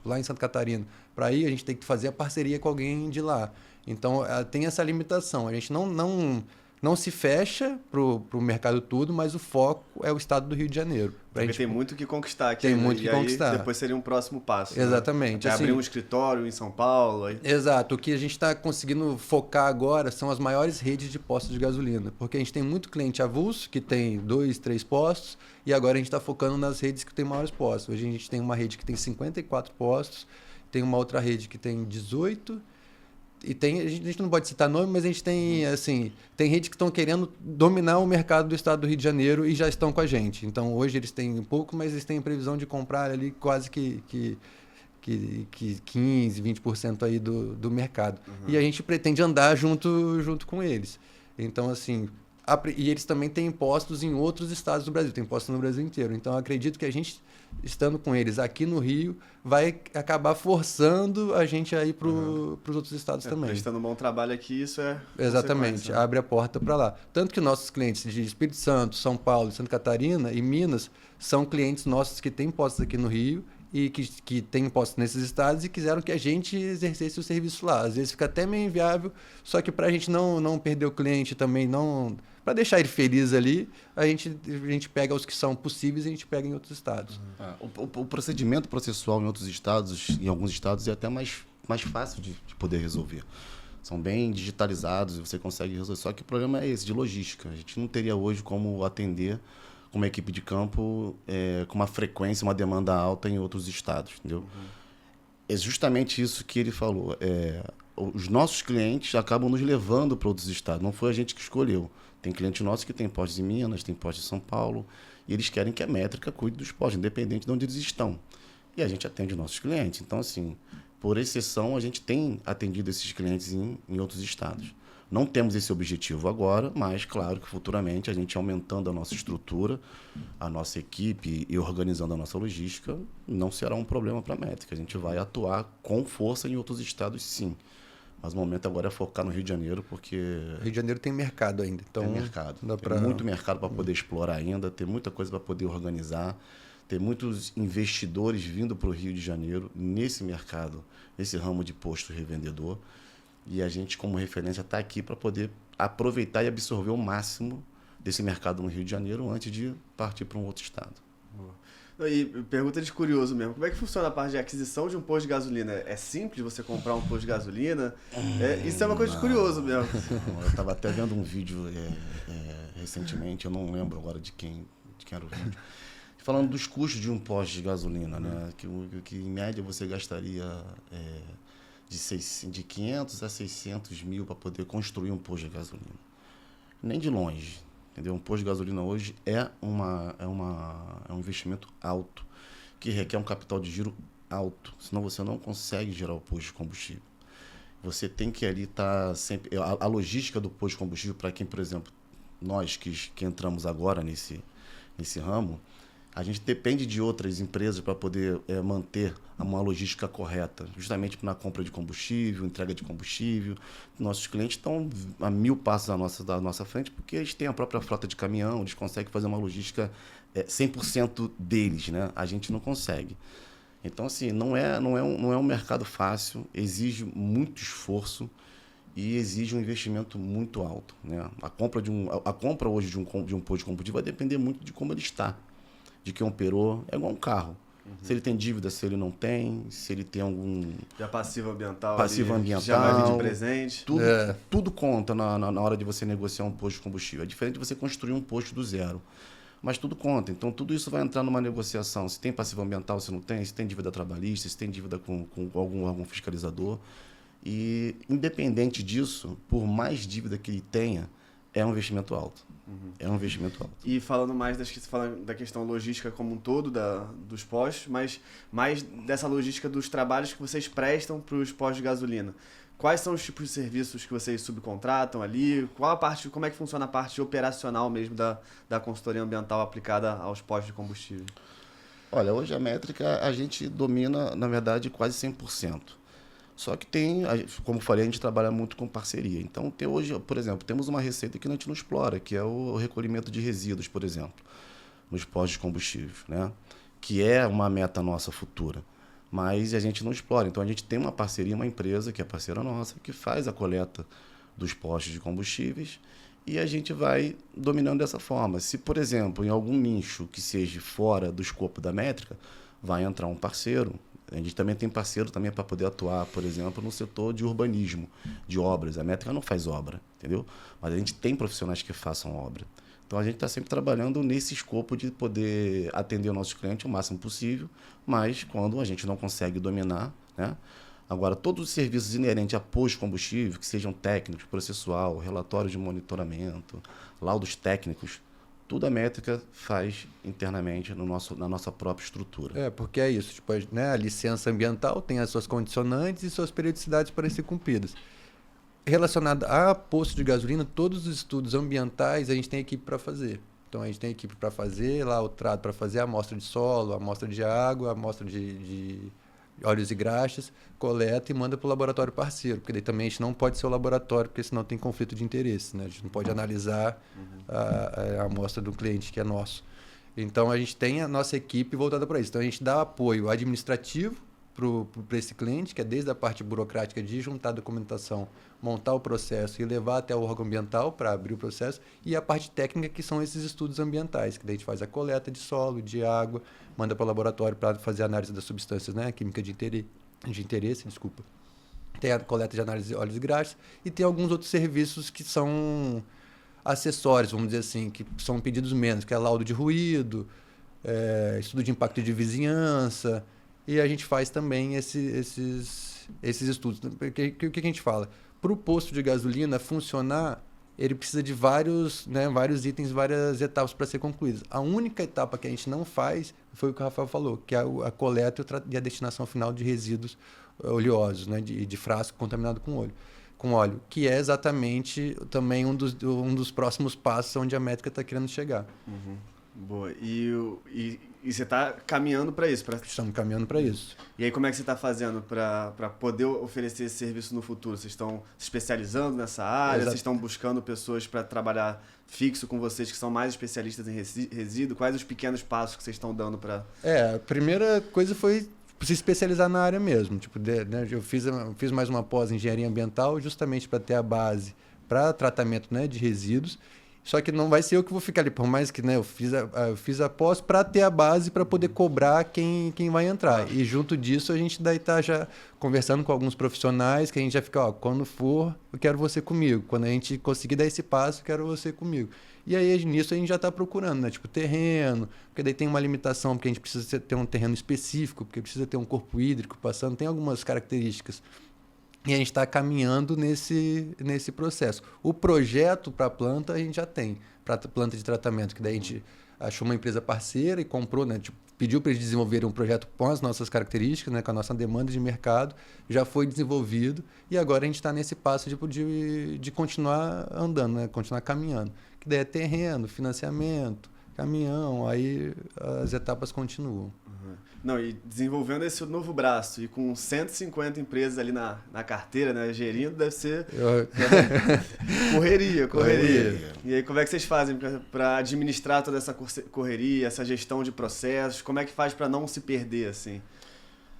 lá em Santa Catarina, pra ir a gente tem que fazer a parceria com alguém de lá. Então, tem essa limitação. A gente não se fecha pro mercado todo, mas o foco é o estado do Rio de Janeiro. Porque tem muito o que conquistar aqui. Tem muito o que conquistar. Depois seria um próximo passo. Exatamente. Né? Abrir um escritório em São Paulo. Aí... Exato. O que a gente está conseguindo focar agora são as maiores redes de postos de gasolina. Porque a gente tem muito cliente avulso, que tem 2, 3 postos, e agora a gente está focando nas redes que tem maiores postos. Hoje a gente tem uma rede que tem 54 postos, tem uma outra rede que tem 18. E a gente não pode citar nome, mas a gente tem, assim, tem redes que estão querendo dominar o mercado do estado do Rio de Janeiro e já estão com a gente. Então, hoje eles têm um pouco, mas eles têm previsão de comprar ali quase que 15%, 20% aí do mercado. E a gente pretende andar junto com eles. Então, assim... E eles também têm impostos em outros estados do Brasil, tem impostos no Brasil inteiro. Então, eu acredito que a gente, estando com eles aqui no Rio, vai acabar forçando a gente a ir para os outros estados também. Prestando um bom trabalho aqui, isso é... Exatamente, abre a porta para lá. Tanto que nossos clientes de Espírito Santo, São Paulo, Santa Catarina e Minas são clientes nossos que têm impostos aqui no Rio e que têm impostos nesses estados e quiseram que a gente exercesse o serviço lá. Às vezes fica até meio inviável, só que para a gente não perder o cliente também, para deixar ele feliz ali, a gente pega os que são possíveis e a gente pega em outros estados. O procedimento processual em outros estados, em alguns estados, é até mais fácil de poder resolver. são bem digitalizados e você consegue resolver. Só que o problema é esse, de logística. A gente não teria hoje como atender com uma equipe de campo com uma frequência, uma demanda alta em outros estados, entendeu? É justamente isso que ele falou. Os nossos clientes acabam nos levando para outros estados. Não foi a gente que escolheu. Tem cliente nosso que tem postos em Minas, tem postos em São Paulo, e eles querem que a métrica cuide dos postos, independente de onde eles estão. E a gente atende nossos clientes. Então, assim, por exceção, a gente tem atendido esses clientes em outros estados. Não temos esse objetivo agora, mas claro que futuramente a gente aumentando a nossa estrutura, a nossa equipe e organizando a nossa logística, não será um problema para a métrica. A gente vai atuar com força em outros estados, sim. Mas o momento agora é focar no Rio de Janeiro, porque... Rio de Janeiro tem mercado ainda. Então tem mercado. Tem muito mercado para poder explorar ainda, tem muita coisa para poder organizar, tem muitos investidores vindo para o Rio de Janeiro nesse mercado, nesse ramo de posto revendedor. E a gente, como referência, está aqui para poder aproveitar e absorver o máximo desse mercado no Rio de Janeiro antes de partir para um outro estado. E pergunta de curioso mesmo, como é que funciona a parte de aquisição de um posto de gasolina? É simples você comprar um posto de gasolina? Isso é uma coisa de curioso mesmo. Eu estava até vendo um vídeo recentemente, eu não lembro agora de quem era o vídeo, falando dos custos de um posto de gasolina, né? Que em média você gastaria de 500 a 600 mil para poder construir um posto de gasolina. Nem de longe. Entendeu? Um posto de gasolina hoje é um investimento alto, que requer um capital de giro alto, senão você não consegue gerar o posto de combustível. Você tem que ali estar sempre... A logística do posto de combustível, para quem, por exemplo, nós que entramos agora nesse ramo, a gente depende de outras empresas para poder manter uma logística correta, justamente na compra de combustível, entrega de combustível. Nossos clientes estão a 1000 passos da nossa frente, porque eles têm a própria frota de caminhão, eles conseguem fazer uma logística 100% deles, né? A gente não consegue. Então, assim, não é um mercado fácil, exige muito esforço e exige um investimento muito alto, né? A compra hoje de um posto de combustível vai depender muito de como ele está, de quem operou. É igual um carro. Se ele tem dívida, se ele não tem, se ele tem algum... Já passivo ambiental. Já vai vir de presente. Tudo conta na hora de você negociar um posto de combustível. É diferente de você construir um posto do zero. Mas tudo conta. Então, tudo isso vai entrar numa negociação. Se tem passivo ambiental, se não tem, se tem dívida trabalhista, se tem dívida com algum órgão fiscalizador. E, independente disso, por mais dívida que ele tenha, é um investimento alto. É um investimento alto. E falando mais da questão logística como um todo, dos postos, mas mais dessa logística dos trabalhos que vocês prestam para os postos de gasolina. Quais são os tipos de serviços que vocês subcontratam ali? Como é que funciona a parte operacional mesmo da consultoria ambiental aplicada aos postos de combustível? Olha, hoje a métrica a gente domina, na verdade, quase 100%. Só que como falei, a gente trabalha muito com parceria. Então, hoje, por exemplo, temos uma receita que a gente não explora, que é o recolhimento de resíduos, por exemplo, nos postos de combustível, né? Que é uma meta nossa futura. Mas a gente não explora. Então, a gente tem uma parceria, uma empresa, que é parceira nossa, que faz a coleta dos postos de combustíveis e a gente vai dominando dessa forma. Se, por exemplo, em algum nicho que seja fora do escopo da métrica, vai entrar um parceiro. A gente também tem parceiro também para poder atuar, por exemplo, no setor de urbanismo, de obras. A métrica não faz obra, entendeu? Mas a gente tem profissionais que façam obra. Então, a gente está sempre trabalhando nesse escopo de poder atender o nosso cliente o máximo possível, mas quando a gente não consegue dominar, né? Agora, todos os serviços inerentes a posto de combustível, que sejam técnicos, processual, relatório de monitoramento, laudos técnicos, tudo a métrica faz internamente na nossa própria estrutura. Porque é isso. Tipo, né, a licença ambiental tem as suas condicionantes e suas periodicidades para ser cumpridas. Relacionado a posto de gasolina, todos os estudos ambientais a gente tem equipe para fazer. Então, a gente tem equipe para fazer lá o trato, para fazer a amostra de solo, a amostra de água, a amostra de óleos e graxas, coleta e manda para o laboratório parceiro, porque daí também a gente não pode ser o laboratório, porque senão tem conflito de interesse, né? A gente não pode analisar a amostra do cliente, que é nosso. Então, a gente tem a nossa equipe voltada para isso. Então, a gente dá apoio administrativo para esse cliente, que é desde a parte burocrática de juntar a documentação, montar o processo e levar até o órgão ambiental para abrir o processo, e a parte técnica, que são esses estudos ambientais, que daí a gente faz a coleta de solo, de água, manda para o laboratório para fazer a análise das substâncias, né, química de interesse, tem a coleta de análise de óleos grátis e tem alguns outros serviços que são acessórios, vamos dizer assim, que são pedidos menos, que é laudo de ruído, estudo de impacto de vizinhança, e a gente faz também esses estudos. O que a gente fala? Para o posto de gasolina funcionar, ele precisa de vários itens, várias etapas para ser concluídas. A única etapa que a gente não faz foi o que o Rafael falou, que é a coleta e a destinação final de resíduos oleosos, né, de frasco contaminado com óleo, que é exatamente também um dos próximos passos onde a métrica está querendo chegar. Uhum. Boa. E você está caminhando para isso? Estamos caminhando para isso. E aí como é que você está fazendo para poder oferecer esse serviço no futuro? Vocês estão se especializando nessa área? Vocês estão buscando pessoas para trabalhar fixo com vocês que são mais especialistas em resíduo? Quais os pequenos passos que vocês estão dando para... A primeira coisa foi se especializar na área mesmo. Eu fiz mais uma pós em engenharia ambiental justamente para ter a base para tratamento, né, de resíduos. Só que não vai ser eu que vou ficar ali, por mais que, né, eu fiz a pós para ter a base para poder cobrar quem vai entrar. E junto disso a gente daí tá já conversando com alguns profissionais que a gente já fica, quando for, eu quero você comigo. Quando a gente conseguir dar esse passo, eu quero você comigo. E aí nisso a gente já está procurando, né, tipo terreno, porque daí tem uma limitação, porque a gente precisa ter um terreno específico, porque precisa ter um corpo hídrico passando, tem algumas características. E a gente está caminhando nesse processo. O projeto para a planta a gente já tem, para a planta de tratamento, que daí a gente achou uma empresa parceira e comprou, né? Tipo, pediu para eles desenvolverem um projeto com as nossas características, né? Com a nossa demanda de mercado, já foi desenvolvido e agora a gente está nesse passo de continuar andando, né? Continuar caminhando. Que daí é terreno, financiamento, caminhão, aí as etapas continuam. Uhum. Não, e desenvolvendo esse novo braço e com 150 empresas ali na carteira, né, gerindo, deve ser correria. E aí como é que vocês fazem para administrar toda essa correria, essa gestão de processos? Como é que faz para não se perder assim?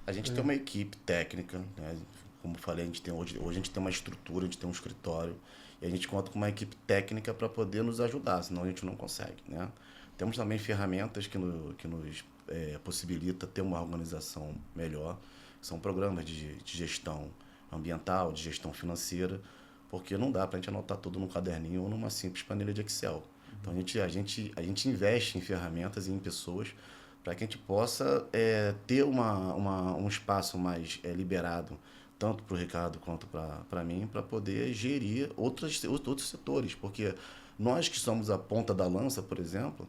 A gente tem uma equipe técnica, né? Como eu falei, hoje a gente tem uma estrutura, a gente tem um escritório e a gente conta com uma equipe técnica para poder nos ajudar, senão a gente não consegue, né? Temos também ferramentas que nos possibilita ter uma organização melhor. São programas de gestão ambiental, de gestão financeira, porque não dá para a gente anotar tudo num caderninho ou numa simples planilha de Excel. Então a gente investe em ferramentas e em pessoas para que a gente possa ter um espaço mais liberado, tanto para o Ricardo quanto para mim, para poder gerir outros setores, porque nós que somos a ponta da lança, por exemplo,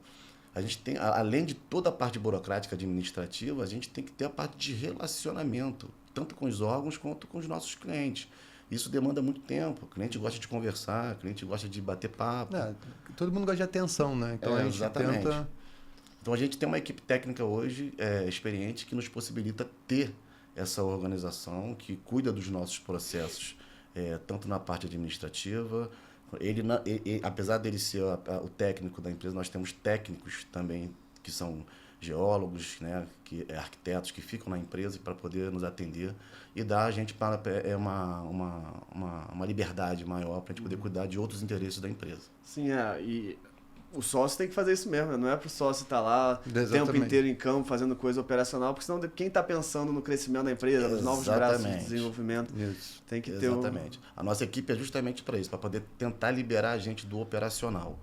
a gente tem, além de toda a parte burocrática administrativa, a gente tem que ter a parte de relacionamento, tanto com os órgãos quanto com os nossos clientes. Isso demanda muito tempo. O cliente gosta de conversar, o cliente gosta de bater papo. Todo mundo gosta de atenção, né? Então a gente tenta... Então a gente tem uma equipe técnica hoje experiente que nos possibilita ter essa organização que cuida dos nossos processos, tanto na parte administrativa. Apesar dele ser o técnico da empresa, nós temos técnicos também que são geólogos, né, arquitetos que ficam na empresa para poder nos atender e dar a gente uma liberdade maior para a gente poder cuidar de outros interesses da empresa. Sim, e o sócio tem que fazer isso mesmo, né? Não é para o sócio estar lá o tempo inteiro em campo fazendo coisa operacional, porque senão quem está pensando no crescimento da empresa, nos novos braços de desenvolvimento, tem que ter Exatamente. A nossa equipe é justamente para isso, para poder tentar liberar a gente do operacional.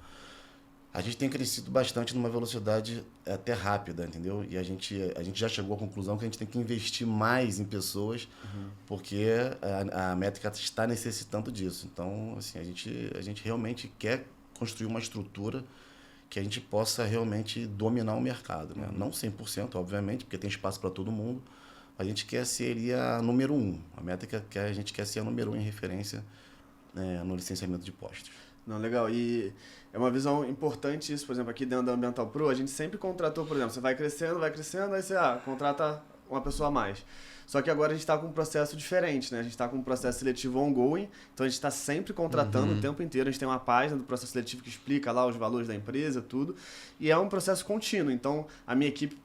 A gente tem crescido bastante numa velocidade até rápida, entendeu? E a gente já chegou à conclusão que a gente tem que investir mais em pessoas, porque a métrica está necessitando disso. Então, assim, a gente realmente quer construir uma estrutura que a gente possa realmente dominar o mercado, né? Não 100%, obviamente, porque tem espaço para todo mundo. A gente quer ser a número 1. A métrica que a gente quer ser a número 1 em referência no licenciamento de postos. Não, legal. E é uma visão importante isso, por exemplo, aqui dentro da Ambiental Pro, a gente sempre contratou, por exemplo, você vai crescendo, aí você contrata uma pessoa a mais. Só que agora a gente está com um processo diferente, né? A gente está com um processo seletivo ongoing, então a gente está sempre contratando o tempo inteiro. A gente tem uma página do processo seletivo que explica lá os valores da empresa, tudo. E é um processo contínuo. Então, a minha equipe,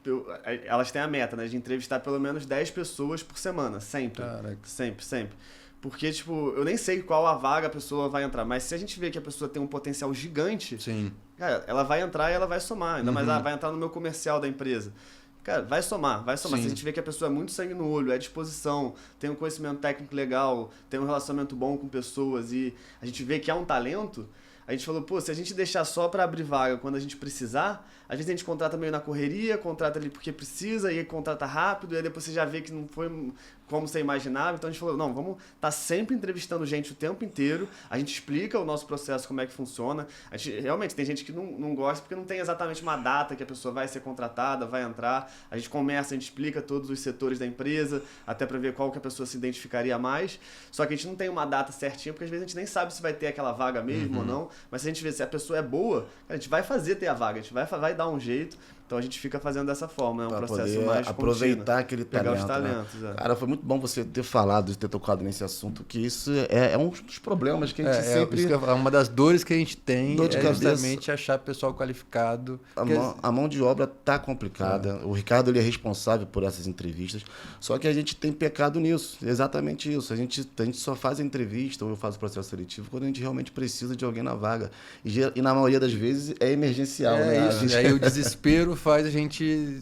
elas têm a meta, né? De entrevistar pelo menos 10 pessoas por semana, sempre. Caraca. Sempre. Porque, tipo, eu nem sei qual a vaga a pessoa vai entrar, mas se a gente vê que a pessoa tem um potencial gigante, Sim. Cara, ela vai entrar e ela vai somar. Ainda mais vai entrar no meu comercial da empresa. Cara, vai somar. Sim. Se a gente vê que a pessoa é muito sangue no olho, é disposição, tem um conhecimento técnico legal, tem um relacionamento bom com pessoas e a gente vê que há um talento, a gente falou, pô, se a gente deixar só para abrir vaga quando a gente precisar, às vezes a gente contrata meio na correria, contrata ali porque precisa, e aí contrata rápido, e aí depois você já vê que não foi como você imaginava. Então a gente falou, não, vamos estar sempre entrevistando gente o tempo inteiro, a gente explica o nosso processo, como é que funciona. A gente, realmente, tem gente que não gosta porque não tem exatamente uma data que a pessoa vai ser contratada, vai entrar. A gente começa, a gente explica todos os setores da empresa, até para ver qual que a pessoa se identificaria mais. Só que a gente não tem uma data certinha, porque às vezes a gente nem sabe se vai ter aquela vaga mesmo ou não. Mas se a gente vê se a pessoa é boa, a gente vai fazer ter a vaga, a gente vai dar um jeito. Então a gente fica fazendo dessa forma, é um pra processo poder mais aproveitar contínuo, aquele pegar talento, os talentos. né? Cara, foi muito bom você ter falado, ter tocado nesse assunto, que isso é um dos problemas que a gente sempre... Isso que uma das dores que a gente tem Dor de cabeça. justamente achar pessoal qualificado. A mão de obra tá complicada. O Ricardo, ele é responsável por essas entrevistas. Só que a gente tem pecado nisso. Exatamente isso. A gente só faz a entrevista, ou eu faço o processo seletivo, quando a gente realmente precisa de alguém na vaga. E na maioria das vezes é emergencial, né? Isso. E aí o desespero faz a gente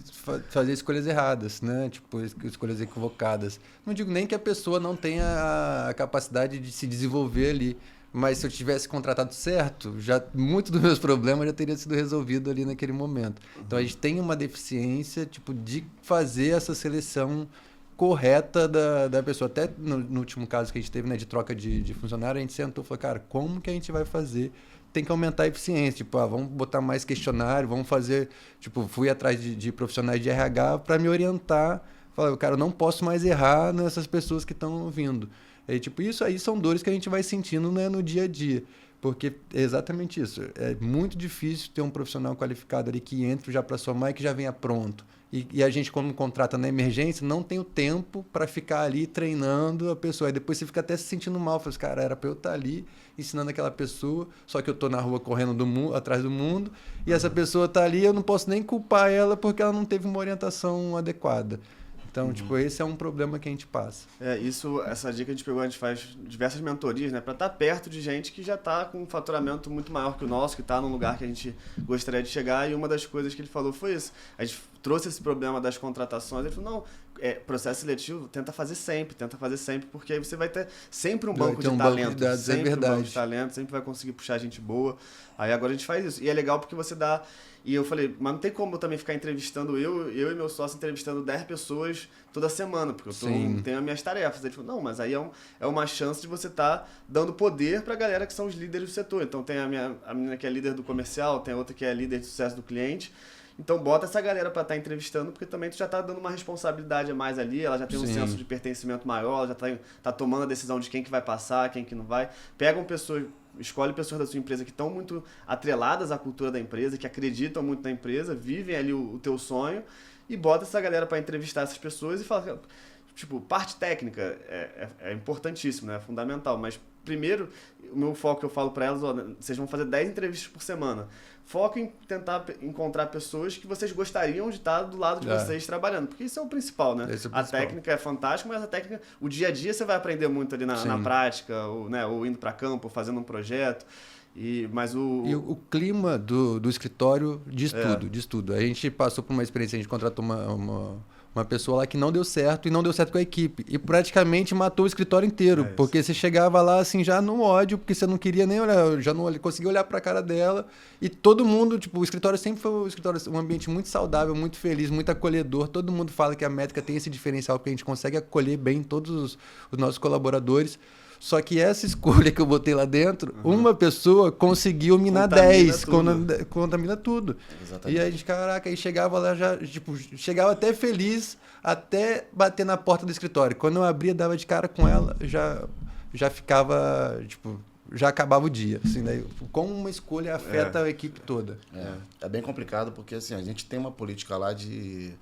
fazer escolhas erradas, né? Tipo, escolhas equivocadas. Não digo nem que a pessoa não tenha a capacidade de se desenvolver ali, mas se eu tivesse contratado certo, muitos dos meus problemas já teriam sido resolvidos ali naquele momento. Então a gente tem uma deficiência, tipo, de fazer essa seleção correta da pessoa. Até no último caso que a gente teve, né, de troca de funcionário, a gente sentou e falou, cara, como que a gente vai fazer? Tem que aumentar a eficiência, tipo, vamos botar mais questionário, vamos fazer, tipo, fui atrás de profissionais de RH para me orientar, falei, cara, eu não posso mais errar nessas pessoas que estão vindo. E, tipo, isso aí são dores que a gente vai sentindo, né, no dia a dia, porque é exatamente isso, é muito difícil ter um profissional qualificado ali que entre já para somar e que já venha pronto. E a gente, quando contrata na emergência, não tem o tempo para ficar ali treinando a pessoa. Aí depois você fica até se sentindo mal. Fala, cara, era para eu estar ali ensinando aquela pessoa, só que eu estou na rua correndo atrás do mundo, e essa pessoa está ali, eu não posso nem culpar ela porque ela não teve uma orientação adequada. Então, tipo, esse é um problema que a gente passa. Essa dica a gente pegou, a gente faz diversas mentorias, né? Para estar perto de gente que já está com um faturamento muito maior que o nosso, que está num lugar que a gente gostaria de chegar, e uma das coisas que ele falou foi isso. A gente trouxe esse problema das contratações, ele falou, não, processo seletivo, tenta fazer sempre, porque aí você vai ter sempre um banco de talento, sempre um banco de talento, sempre vai conseguir puxar gente boa. Aí agora a gente faz isso. E é legal porque você dá... E eu falei, mas não tem como eu também ficar entrevistando eu e meu sócio entrevistando 10 pessoas toda semana, porque eu tenho as minhas tarefas. Ele falou, não, mas aí é uma chance de você estar dando poder pra galera que são os líderes do setor. Então tem a menina que é líder do comercial, tem a outra que é líder de sucesso do cliente. Então bota essa galera para estar entrevistando, porque também tu já tá dando uma responsabilidade a mais ali, ela já tem um senso de pertencimento maior, ela já tá tomando a decisão de quem que vai passar, quem que não vai. Escolhe pessoas da sua empresa que estão muito atreladas à cultura da empresa, que acreditam muito na empresa, vivem ali o teu sonho, e bota essa galera para entrevistar essas pessoas e fala, tipo, parte técnica é importantíssimo, né? É fundamental, mas primeiro, o meu foco que eu falo para elas, vocês vão fazer 10 entrevistas por semana. Foca em tentar encontrar pessoas que vocês gostariam de estar do lado de vocês trabalhando, porque isso é o principal, né? A técnica é fantástica, mas a técnica, o dia a dia você vai aprender muito ali na prática, ou indo para campo, ou fazendo um projeto. E o clima do escritório diz tudo. A gente passou por uma experiência, a gente contratou uma pessoa lá que não deu certo, e não deu certo com a equipe. E praticamente matou o escritório inteiro, porque você chegava lá assim já no ódio, porque você não queria nem olhar, já não conseguia olhar para a cara dela. E todo mundo, tipo, o escritório sempre foi um ambiente muito saudável, muito feliz, muito acolhedor. Todo mundo fala que a Métrica tem esse diferencial, porque a gente consegue acolher bem todos os nossos colaboradores. Só que essa escolha que eu botei lá dentro, uma pessoa conseguiu minar 10, contamina tudo. Exatamente. E aí, caraca, aí chegava lá, chegava até feliz, até bater na porta do escritório. Quando eu abria, dava de cara com ela, já ficava, já acabava o dia. Assim, daí, como uma escolha afeta a equipe toda. É bem complicado, porque assim, a gente tem uma política lá de...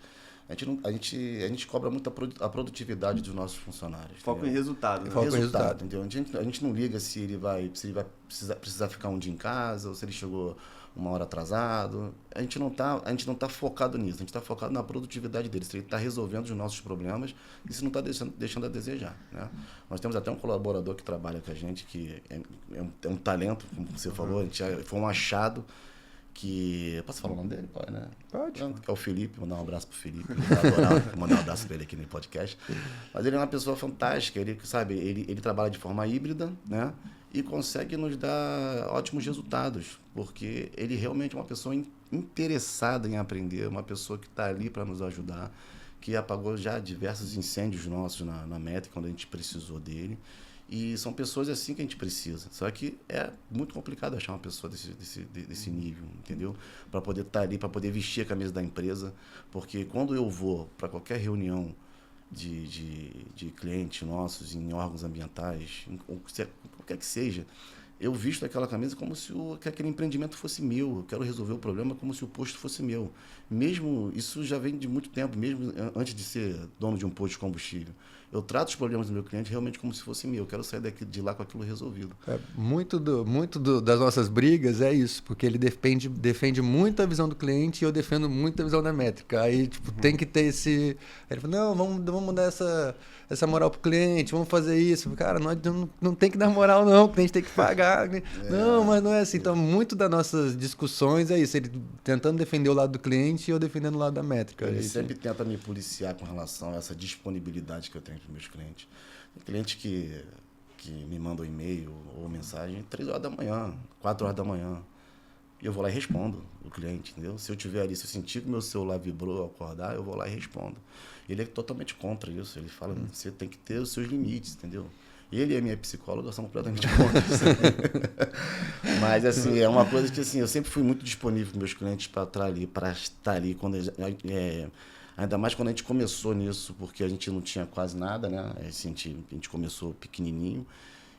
A gente cobra muito a produtividade dos nossos funcionários. Foco em resultado. Né? Foco em resultado, entendeu? A gente não liga se ele vai precisar ficar um dia em casa, ou se ele chegou uma hora atrasado. A gente não tá focado nisso, a gente está focado na produtividade dele. Se ele está resolvendo os nossos problemas, isso não está deixando a desejar. Né? Nós temos até um colaborador que trabalha com a gente, que é um talento, como você falou, foi um achado. que... Posso falar o nome dele? Pode, né? Pode. Que é o Felipe, mandar um abraço pro Felipe. Eu adorava mandar um abraço pra ele aqui no podcast. Mas ele é uma pessoa fantástica, ele, sabe, ele trabalha de forma híbrida, né? E consegue nos dar ótimos resultados, porque ele realmente é uma pessoa interessada em aprender, uma pessoa que está ali para nos ajudar, que apagou já diversos incêndios nossos na Métrica, quando a gente precisou dele. E são pessoas assim que a gente precisa. Só que é muito complicado achar uma pessoa desse nível, entendeu? Para poder estar ali, para poder vestir a camisa da empresa. Porque quando eu vou para qualquer reunião de clientes nossos em órgãos ambientais, qualquer que seja, eu visto aquela camisa como se aquele empreendimento fosse meu. Eu quero resolver o problema como se o posto fosse meu. Mesmo, isso já vem de muito tempo, mesmo antes de ser dono de um posto de combustível. Eu trato os problemas do meu cliente realmente como se fosse meu. Eu quero sair de lá com aquilo resolvido. Das nossas brigas é isso, porque ele defende muito a visão do cliente e eu defendo muito a visão da métrica. Aí, tem que ter esse... Aí ele fala, não, vamos dar essa moral pro cliente, vamos fazer isso. Cara, não tem que dar moral não, o cliente tem que pagar. Não, mas não é assim. Então, muito das nossas discussões é isso, ele tentando defender o lado do cliente e eu defendendo o lado da métrica. Ele sempre tenta me policiar com relação a essa disponibilidade que eu tenho para os meus clientes. Tem cliente que me manda um e-mail ou mensagem 3 horas da manhã, 4 horas da manhã. E eu vou lá e respondo o cliente, entendeu? Se eu tiver ali, se eu sentir que meu celular vibrou ao acordar, eu vou lá e respondo. Ele é totalmente contra isso. Ele fala, você tem que ter os seus limites, entendeu? Ele e a minha psicóloga são completamente contra. Mas, assim, é uma coisa que, assim, eu sempre fui muito disponível com meus clientes para estar ali quando... Ainda mais quando a gente começou nisso, porque a gente não tinha quase nada, né? Assim, a gente começou pequenininho.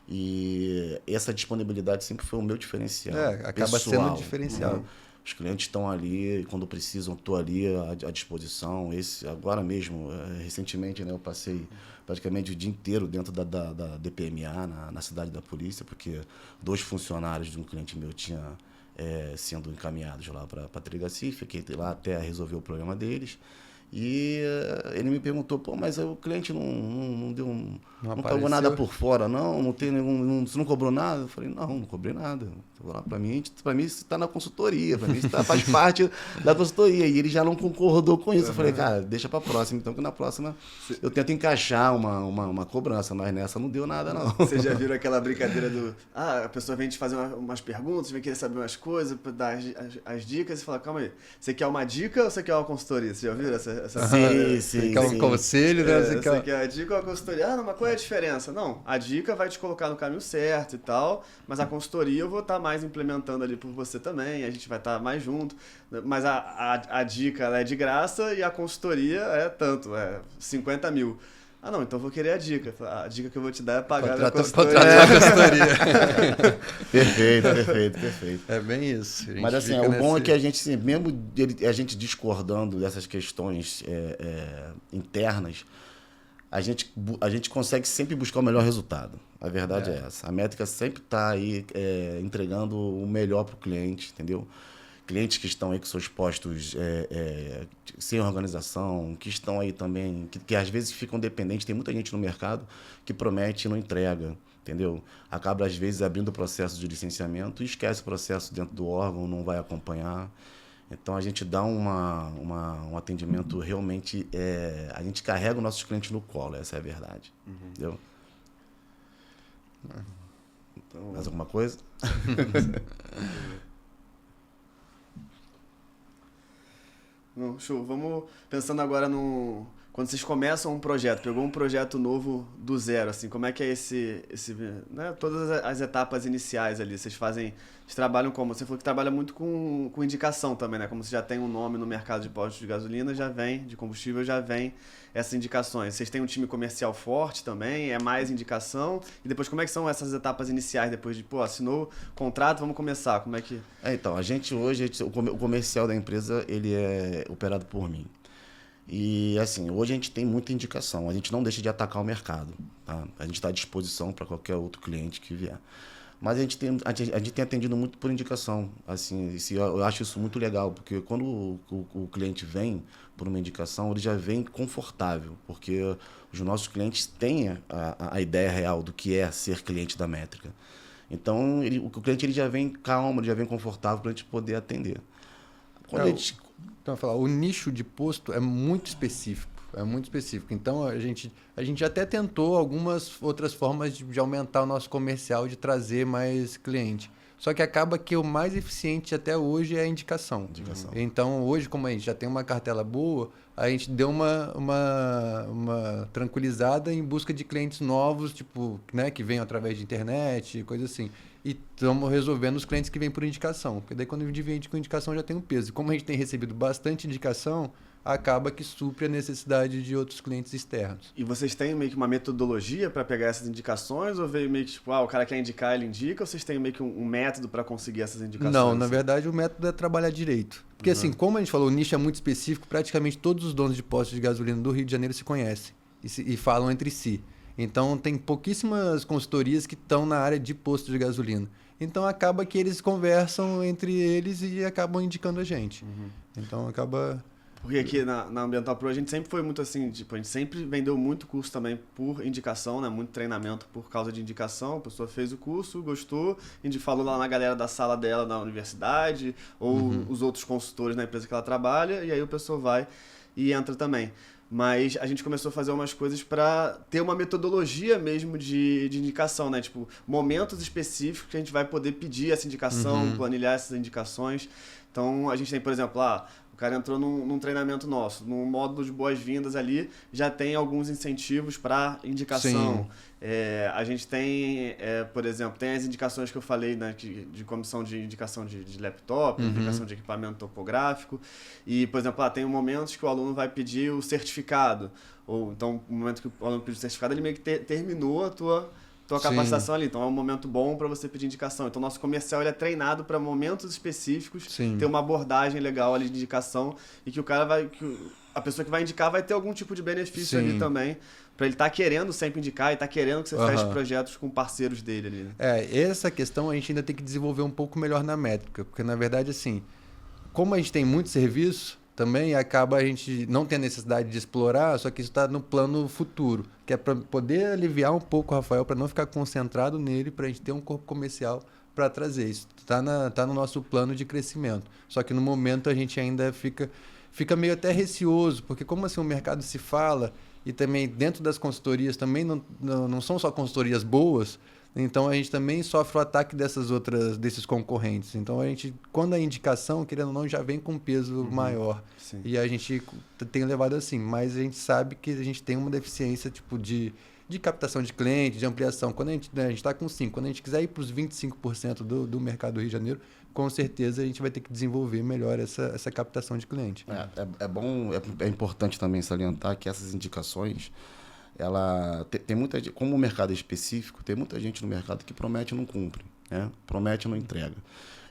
E essa disponibilidade sempre foi o meu diferencial. Acaba sendo um diferencial. Né? Os clientes estão ali, quando precisam, estou ali à disposição. Agora mesmo, recentemente, né, eu passei praticamente o dia inteiro dentro da DPMA, na cidade da polícia, porque 2 funcionários de um cliente meu tinham sendo encaminhados lá para a delegacia. Fiquei lá até resolver o problema deles. E ele me perguntou, mas o cliente não pagou nada por fora, você não cobrou nada? Eu falei, não cobrei nada. Para mim isso está na consultoria, para mim isso faz parte da consultoria. E ele já não concordou com isso. Eu falei, cara, deixa para a próxima, então, que na próxima eu tento encaixar uma cobrança, mas nessa não deu nada, não. Vocês já viram aquela brincadeira a pessoa vem te fazer umas perguntas, vem querer saber umas coisas, dar as dicas, e fala, calma aí, você quer uma dica ou você quer uma consultoria? Você já viram essa Sim. Quer um conselho, né? Você quer a dica ou a consultoria? Mas qual é a diferença? Não, a dica vai te colocar no caminho certo e tal, mas a consultoria eu vou estar mais implementando ali por você também, a gente vai estar mais junto, mas a dica ela é de graça e a consultoria é tanto, 50 mil. Não, então eu vou querer a dica. A dica que eu vou te dar é pagar a consultoria. Perfeito. É bem isso. Mas assim, o bom é que a gente, assim, mesmo a gente discordando dessas questões internas, a gente consegue sempre buscar o melhor resultado. A verdade é essa. A métrica sempre está aí entregando o melhor para o cliente, entendeu? Clientes que estão aí com seus postos sem organização, que estão aí também, que às vezes ficam dependentes. Tem muita gente no mercado que promete e não entrega, entendeu? Acaba, às vezes, abrindo o processo de licenciamento e esquece o processo dentro do órgão, não vai acompanhar. Então, a gente dá um atendimento realmente... a gente carrega os nossos clientes no colo, essa é a verdade. Entendeu? Então, mais alguma coisa? Não, show. Vamos pensando agora quando vocês começam um projeto, pegou um projeto novo do zero, assim, como é que é esse né, todas as etapas iniciais ali, vocês trabalham como? Você falou que trabalha muito com indicação também, né? Como você já tem um nome no mercado de postos de gasolina, de combustível, já vem essas indicações. Vocês têm um time comercial forte também, é mais indicação? E depois, como é que são essas etapas iniciais, depois de, assinou o contrato, vamos começar, como é que... Então, a gente hoje, o comercial da empresa, ele é operado por mim. E, assim, hoje a gente tem muita indicação, a gente não deixa de atacar o mercado, tá? A gente está à disposição para qualquer outro cliente que vier. Mas a gente tem atendido muito por indicação, assim, eu acho isso muito legal, porque quando o cliente vem por uma indicação, ele já vem confortável, porque os nossos clientes têm a ideia real do que é ser cliente da métrica. Então, o cliente ele já vem calmo, ele já vem confortável para a gente poder atender. Quando a gente... Então, o nicho de posto é muito específico. É muito específico. Então, a gente até tentou algumas outras formas de aumentar o nosso comercial, de trazer mais cliente. Só que acaba que o mais eficiente até hoje é a indicação. Então, hoje, como a gente já tem uma cartela boa, a gente deu uma tranquilizada em busca de clientes novos, tipo, né, que venham através de internet, coisa assim. E estamos resolvendo os clientes que vêm por indicação. Porque daí, quando a gente vem com indicação, já tem um peso. E como a gente tem recebido bastante indicação, acaba que supre a necessidade de outros clientes externos. E vocês têm meio que uma metodologia para pegar essas indicações? Ou veio meio que tipo, o cara quer indicar, ele indica? Ou vocês têm meio que um método para conseguir essas indicações? Não, na verdade o método é trabalhar direito. Porque assim, como a gente falou, o nicho é muito específico, praticamente todos os donos de postos de gasolina do Rio de Janeiro se conhecem e falam entre si. Então tem pouquíssimas consultorias que estão na área de posto de gasolina. Então acaba que eles conversam entre eles e acabam indicando a gente. Então acaba... Porque aqui na Ambiental Pro a gente sempre foi muito assim, tipo, a gente sempre vendeu muito curso também por indicação, né? Muito treinamento por causa de indicação. A pessoa fez o curso, gostou, falou lá na galera da sala dela na universidade, ou os outros consultores na empresa que ela trabalha, e aí o pessoal vai e entra também. Mas a gente começou a fazer umas coisas para ter uma metodologia mesmo de indicação, né? Tipo, momentos específicos que a gente vai poder pedir essa indicação, planilhar essas indicações. Então, a gente tem, por exemplo, o cara entrou num treinamento nosso, no módulo de boas-vindas ali, já tem alguns incentivos para indicação. A gente tem, por exemplo, tem as indicações que eu falei, né, de comissão de indicação de laptop, indicação de equipamento topográfico. E, por exemplo, tem momentos que o aluno vai pedir o certificado. Ou então, no momento que o aluno pediu o certificado, ele meio que terminou a tua capacitação ali. Então é um momento bom para você pedir indicação. Então nosso comercial ele é treinado para momentos específicos, ter uma abordagem legal ali de indicação e que o cara a pessoa que vai indicar vai ter algum tipo de benefício ali também, para ele estar querendo sempre indicar e estar querendo que você feche projetos com parceiros dele ali. Né? Essa questão a gente ainda tem que desenvolver um pouco melhor na métrica, porque na verdade assim, como a gente tem muito serviço, também acaba a gente não ter a necessidade de explorar, só que isso está no plano futuro, que é para poder aliviar um pouco o Rafael, para não ficar concentrado nele, para a gente ter um corpo comercial para trazer. Isso tá no nosso plano de crescimento. Só que no momento a gente ainda fica meio até receoso, porque como assim o mercado se fala, e também dentro das consultorias também não são só consultorias boas, então a gente também sofre o ataque desses concorrentes. Então a gente, quando a indicação, querendo ou não, já vem com um peso maior. Sim. E a gente tem levado assim, mas a gente sabe que a gente tem uma deficiência tipo de captação de cliente, de ampliação. Quando a gente está com 5%, quando a gente quiser ir para os 25% do mercado do Rio de Janeiro, com certeza a gente vai ter que desenvolver melhor essa captação de cliente. É importante também salientar que essas indicações, ela tem muita gente, como o mercado é específico, tem muita gente no mercado que promete e não cumpre, né? Promete e não entrega.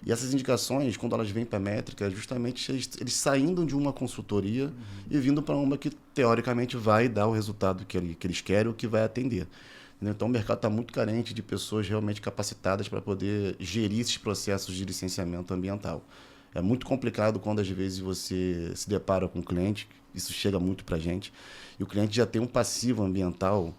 E essas indicações, quando elas vêm para a métrica, é justamente eles saindo de uma consultoria e vindo para uma que, teoricamente, vai dar o resultado que eles querem ou que vai atender. Então, o mercado está muito carente de pessoas realmente capacitadas para poder gerir esses processos de licenciamento ambiental. É muito complicado quando, às vezes, você se depara com um cliente, isso chega muito para a gente, e o cliente já tem um passivo ambiental,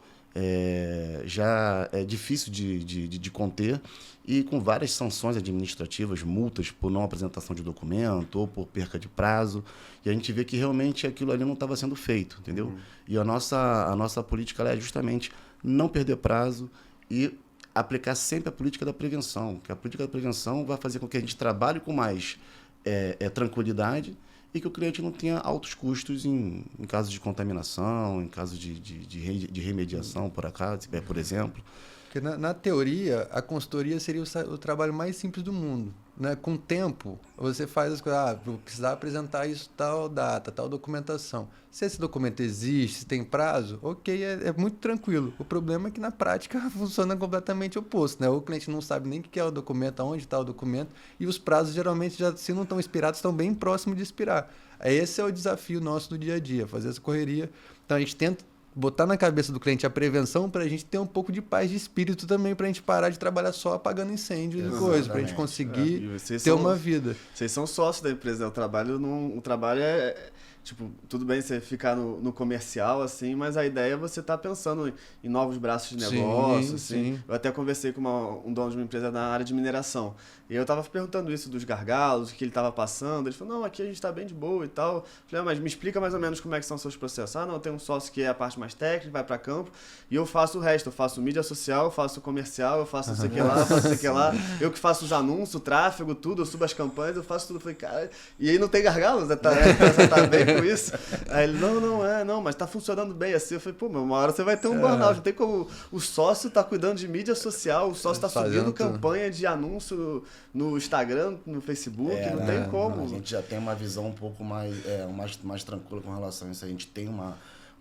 já é difícil de conter, e com várias sanções administrativas, multas por não apresentação de documento ou por perca de prazo, e a gente vê que realmente aquilo ali não estava sendo feito, entendeu? E a nossa política é justamente não perder prazo e aplicar sempre a política da prevenção, que a política da prevenção vai fazer com que a gente trabalhe com mais tranquilidade e que o cliente não tenha altos custos em caso de contaminação, em caso de remediação, por exemplo. Porque na teoria, a consultoria seria o trabalho mais simples do mundo. Né? Com o tempo, você faz as coisas, vou precisar apresentar isso, tal data, tal documentação. Se esse documento existe, se tem prazo, ok, é muito tranquilo. O problema é que na prática funciona completamente oposto. Né? O cliente não sabe nem o que é o documento, aonde está o documento, e os prazos geralmente, se não estão expirados, estão bem próximos de expirar. Esse é o desafio nosso do dia a dia, fazer essa correria. Então a gente tenta botar na cabeça do cliente a prevenção para a gente ter um pouco de paz de espírito também, para a gente parar de trabalhar só apagando incêndio e coisa, para a gente conseguir ter uma vida. Vocês são sócios da empresa, o trabalho Tipo, tudo bem você ficar no comercial, assim, mas a ideia é você estar pensando em novos braços de negócio, assim. Sim. Eu até conversei com um dono de uma empresa na área de mineração. E eu tava perguntando isso dos gargalos, o que ele tava passando. Ele falou, não, aqui a gente tá bem de boa e tal. Eu falei, mas me explica mais ou menos como é que são seus processos. Ah, não, tem um sócio que é a parte mais técnica, vai pra campo, e eu faço o resto. Eu faço mídia social, eu faço comercial, eu faço não sei o que lá, eu faço não sei o que lá. Eu que faço os anúncios, o tráfego, tudo, eu subo as campanhas, eu faço tudo. Eu falei, cara, e aí não tem gargalo? Você tá bem com isso? Aí ele, não, mas tá funcionando bem assim. Eu falei, pô, uma hora você vai ter um burnout. Não tem como o sócio tá cuidando de mídia social, o sócio tá subindo campanha de anúncio no Instagram, no Facebook, não tem como. A gente já tem uma visão um pouco mais tranquila com relação a isso. A gente tem uma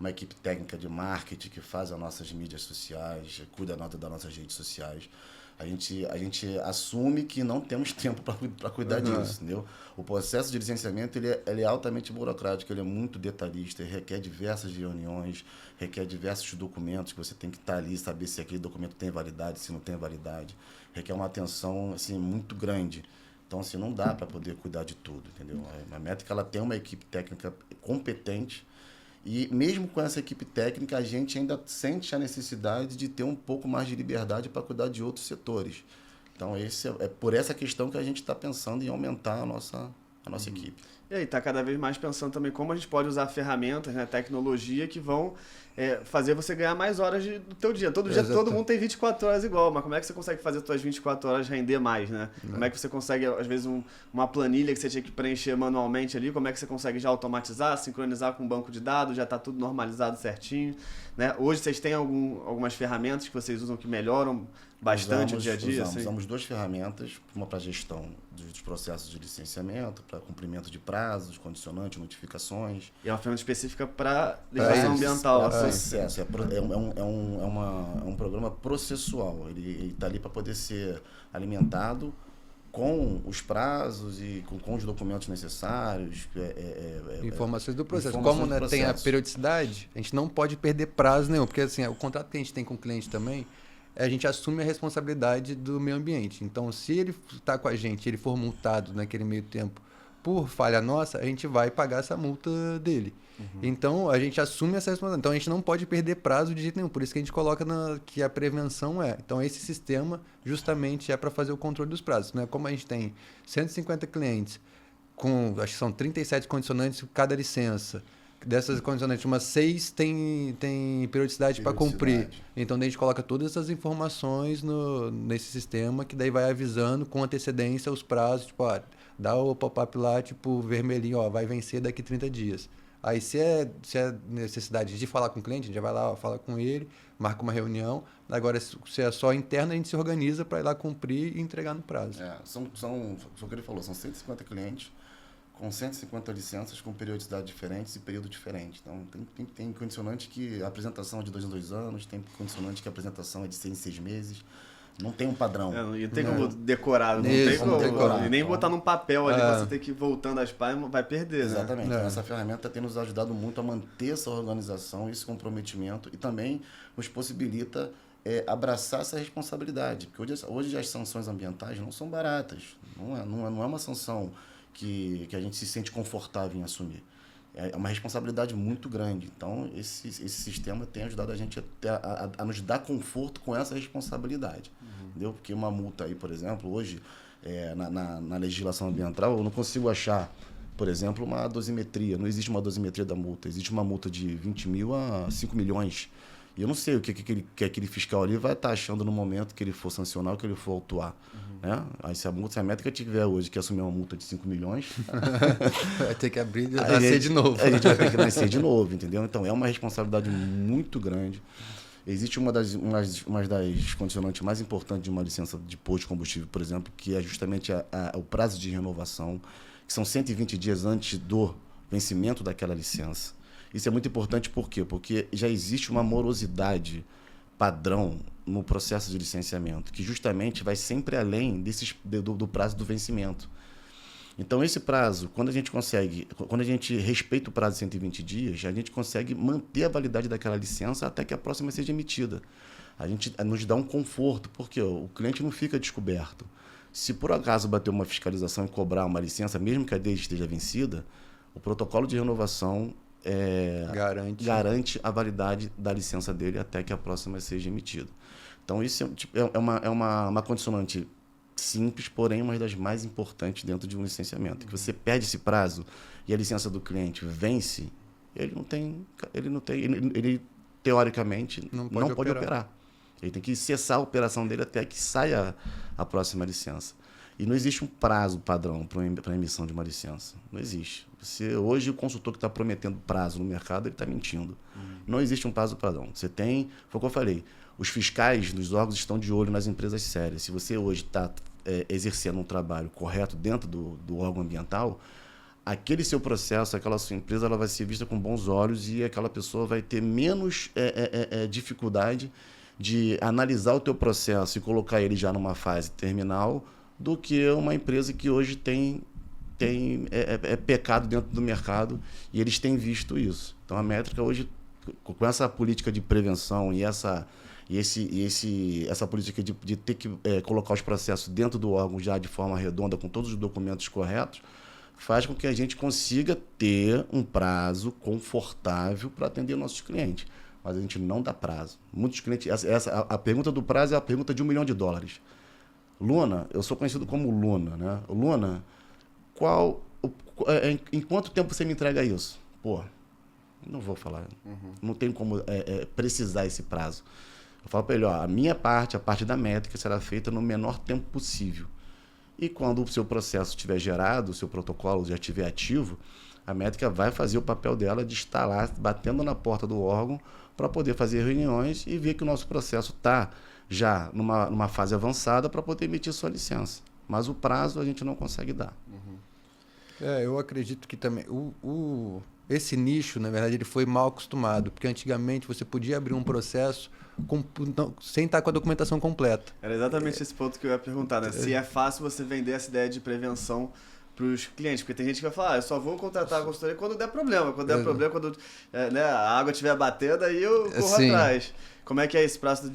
equipe técnica de marketing que faz as nossas mídias sociais, cuida das nossas redes sociais. A gente assume que não temos tempo para cuidar disso, entendeu? O processo de licenciamento ele é altamente burocrático, ele é muito detalhista, ele requer diversas reuniões, requer diversos documentos que você tem que estar ali, saber se aquele documento tem validade, se não tem validade. Requer uma atenção assim, muito grande. Então, assim, não dá para poder cuidar de tudo, entendeu? A Métrica ela tem uma equipe técnica competente e mesmo com essa equipe técnica, a gente ainda sente a necessidade de ter um pouco mais de liberdade para cuidar de outros setores. Então, é por essa questão que a gente está pensando em aumentar a nossa equipe. E aí, está cada vez mais pensando também como a gente pode usar ferramentas, né, tecnologia que vão fazer você ganhar mais horas do teu dia. Todo dia todo mundo tem 24 horas igual, mas como é que você consegue fazer as suas 24 horas render mais, né? Como é que você consegue, às vezes, uma planilha que você tinha que preencher manualmente ali, como é que você consegue já automatizar, sincronizar com um banco de dados, já está tudo normalizado certinho, né? Hoje vocês têm algumas ferramentas que vocês usam que melhoram bastante o dia a dia? Usamos duas ferramentas, uma para gestão dos processos de licenciamento, para cumprimento de prazos, condicionantes, notificações. E é uma ferramenta específica para legislação ambiental. Processo. É um programa processual. Ele está ali para poder ser alimentado com os prazos e com os documentos necessários. Informações do processo. Como tem a periodicidade, a gente não pode perder prazo nenhum, porque assim, o contrato que a gente tem com o cliente também, a gente assume a responsabilidade do meio ambiente. Então, se ele está com a gente, ele for multado naquele meio tempo por falha nossa, a gente vai pagar essa multa dele. Então, a gente assume essa responsabilidade. Então, a gente não pode perder prazo de jeito nenhum. Por isso que a gente coloca que a prevenção é. Então, esse sistema justamente é para fazer o controle dos prazos. Né? Como a gente tem 150 clientes, acho que são 37 condicionantes cada licença. Dessas condicionantes, umas 6 tem periodicidade para cumprir. Então, daí a gente coloca todas essas informações nesse sistema, que daí vai avisando com antecedência os prazos. Tipo, dá o pop-up lá, tipo, vermelhinho, vai vencer daqui 30 dias. Aí, se é necessidade de falar com o cliente, a gente já vai lá, fala com ele, marca uma reunião. Agora, se é só interno, a gente se organiza para ir lá cumprir e entregar no prazo. Foi o que ele falou, são 150 clientes com 150 licenças com periodicidade diferentes e período diferente. Então, tem condicionante que a apresentação é de 2 em 2 anos, tem condicionante que a apresentação é de 6 em 6 meses. Não tem um padrão. E tem como decorar, não tem como decorar. E nem botar num papel ali pra você ter que ir voltando às páginas, vai perder, né? Exatamente. Então, essa ferramenta tem nos ajudado muito a manter essa organização, esse comprometimento e também nos possibilita abraçar essa responsabilidade. Porque hoje as sanções ambientais não são baratas. Não é uma sanção que a gente se sente confortável em assumir. É uma responsabilidade muito grande. Então, esse sistema tem ajudado a gente a nos dar conforto com essa responsabilidade. Entendeu? Porque uma multa aí, por exemplo, hoje, na legislação ambiental, eu não consigo achar, por exemplo, uma dosimetria. Não existe uma dosimetria da multa. Existe uma multa de 20 mil a 5 milhões. E eu não sei o que aquele fiscal ali vai estar achando no momento que ele for sancionar, que ele for autuar. Né? Aí se a métrica tiver hoje que assumir uma multa de 5 milhões... vai ter que abrir e nascer de novo. A gente vai ter que nascer de novo, entendeu? Então, é uma responsabilidade muito grande. Existe uma das condicionantes mais importantes de uma licença de posto de combustível, por exemplo, que é justamente o prazo de renovação, que são 120 dias antes do vencimento daquela licença. Isso é muito importante por quê? Porque já existe uma morosidade padrão no processo de licenciamento, que justamente vai sempre além do prazo do vencimento. Então, esse prazo, quando a gente respeita o prazo de 120 dias, a gente consegue manter a validade daquela licença até que a próxima seja emitida. A gente nos dá um conforto, porque o cliente não fica descoberto. Se por acaso bater uma fiscalização e cobrar uma licença, mesmo que a dele esteja vencida, O protocolo de renovação garante a validade da licença dele até que a próxima seja emitida. Então, isso é uma condicionante simples, porém uma das mais importantes dentro de um licenciamento. Que você perde esse prazo e a licença do cliente vence, ele teoricamente não pode operar. Ele tem que cessar a operação dele até que saia a próxima licença. E não existe um prazo padrão para a emissão de uma licença. Não existe. Hoje, o consultor que está prometendo prazo no mercado, ele está mentindo. Não existe um prazo padrão. Você tem, foi o que eu falei, os fiscais dos órgãos estão de olho nas empresas sérias. Se você hoje está exercendo um trabalho correto dentro do órgão ambiental, aquele seu processo, aquela sua empresa, ela vai ser vista com bons olhos e aquela pessoa vai ter menos dificuldade de analisar o teu processo e colocar ele já numa fase terminal do que uma empresa que hoje tem pecado dentro do mercado e eles têm visto isso. Então, a Métrica hoje, com essa política de prevenção e essa política de ter que colocar os processos dentro do órgão já de forma redonda, com todos os documentos corretos, faz com que a gente consiga ter um prazo confortável para atender nossos clientes. Mas a gente não dá prazo. Muitos clientes... A pergunta do prazo é a pergunta de $1 milhão. Luna, eu sou conhecido como Luna, né? Luna, em quanto tempo você me entrega isso? Pô, não vou falar. Não tem como precisar esse prazo. Eu falo para ele, a minha parte, a parte da métrica, será feita no menor tempo possível. E quando o seu processo estiver gerado, o seu protocolo já estiver ativo, a métrica vai fazer o papel dela de estar lá, batendo na porta do órgão, para poder fazer reuniões e ver que o nosso processo está já numa fase avançada para poder emitir sua licença. Mas o prazo a gente não consegue dar. Eu acredito que também esse nicho, na verdade, ele foi mal acostumado, porque antigamente você podia abrir um processo sem estar com a documentação completa. Era exatamente esse ponto que eu ia perguntar, né? Se é fácil você vender essa ideia de prevenção para os clientes, porque tem gente que vai falar, eu só vou contratar a consultoria quando der problema, quando a água estiver batendo, aí eu corro atrás. Como é que é esse prazo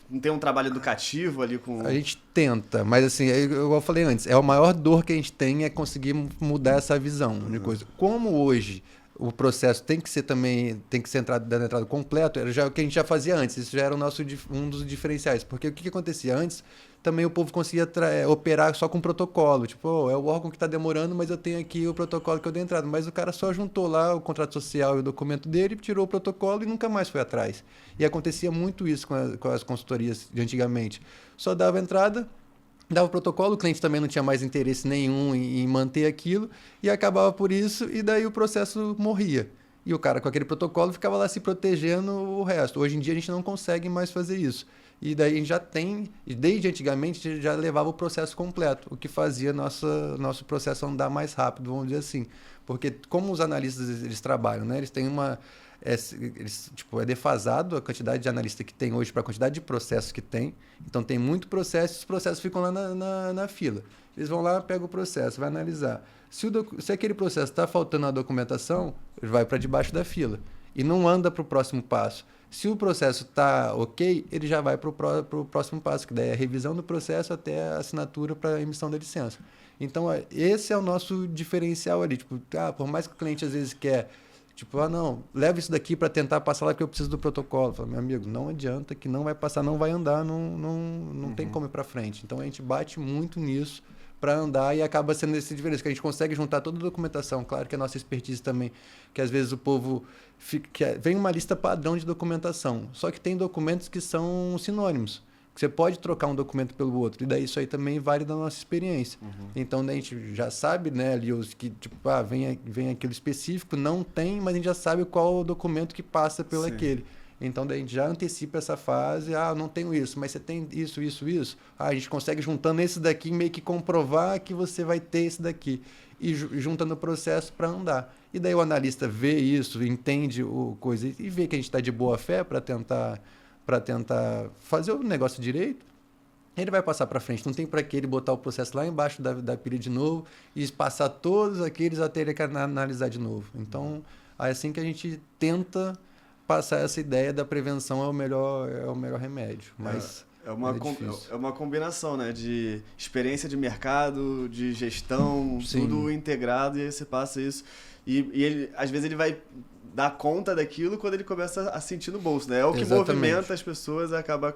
não tem um trabalho educativo ali com... A gente tenta, mas assim, igual eu falei antes, a maior dor que a gente tem é conseguir mudar essa visão de coisa. Como hoje o processo tem que ser dando entrada completo, era já o que a gente já fazia antes, isso já era um dos diferenciais, porque o que acontecia antes, também o povo conseguia operar só com protocolo, tipo, é o órgão que está demorando, mas eu tenho aqui o protocolo que eu dei entrada, mas o cara só juntou lá o contrato social e o documento dele, tirou o protocolo e nunca mais foi atrás. E acontecia muito isso com as consultorias de antigamente. Só dava entrada, dava o protocolo, o cliente também não tinha mais interesse nenhum em manter aquilo e acabava por isso e daí o processo morria. E o cara com aquele protocolo ficava lá se protegendo o resto. Hoje em dia a gente não consegue mais fazer isso. E daí a gente já tem, desde antigamente, a gente já levava o processo completo, o que fazia nosso processo andar mais rápido, vamos dizer assim. Porque como os analistas eles trabalham, né? Eles têm é defasado a quantidade de analista que tem hoje para a quantidade de processos que tem. Então tem muito processo e os processos ficam lá na fila. Eles vão lá, pegam o processo, vai analisar. Se aquele processo está faltando a documentação, ele vai para debaixo da fila e não anda para o próximo passo. Se o processo está ok, ele já vai para o próximo passo, que daí é a revisão do processo até a assinatura para a emissão da licença. Então, esse é o nosso diferencial ali. Tipo, por mais que o cliente às vezes quer, tipo, não, leva isso daqui para tentar passar lá que eu preciso do protocolo. Falo, meu amigo, não adianta, que não vai passar, não vai andar, não tem como ir para frente. Então, a gente bate muito nisso para andar e acaba sendo esse diferença, que a gente consegue juntar toda a documentação. Claro que a nossa expertise também, que às vezes o povo vem uma lista padrão de documentação, só que tem documentos que são sinônimos, que você pode trocar um documento pelo outro, e daí isso aí também vale da nossa experiência. Então, a gente já sabe, né, ali os que, tipo, vem aquilo específico, não tem, mas a gente já sabe qual o documento que passa pelo aquele. Então, daí a gente já antecipa essa fase. Não tenho isso, mas você tem isso. A gente consegue, juntando esse daqui, meio que comprovar que você vai ter esse daqui. E juntando o processo para andar. E daí o analista vê isso, entende coisa e vê que a gente está de boa fé para tentar fazer o negócio direito. Ele vai passar para frente. Não tem para que ele botar o processo lá embaixo da pilha de novo e passar todos aqueles até ele analisar de novo. Então, é assim que a gente tenta passar essa ideia da prevenção é o melhor remédio. Mas É uma combinação, né? De experiência de mercado, de gestão, Sim. tudo integrado, e aí você passa isso. E ele, às vezes ele vai dar conta daquilo quando ele começa a sentir no bolso, né? É o que Exatamente. movimenta as pessoas, acaba...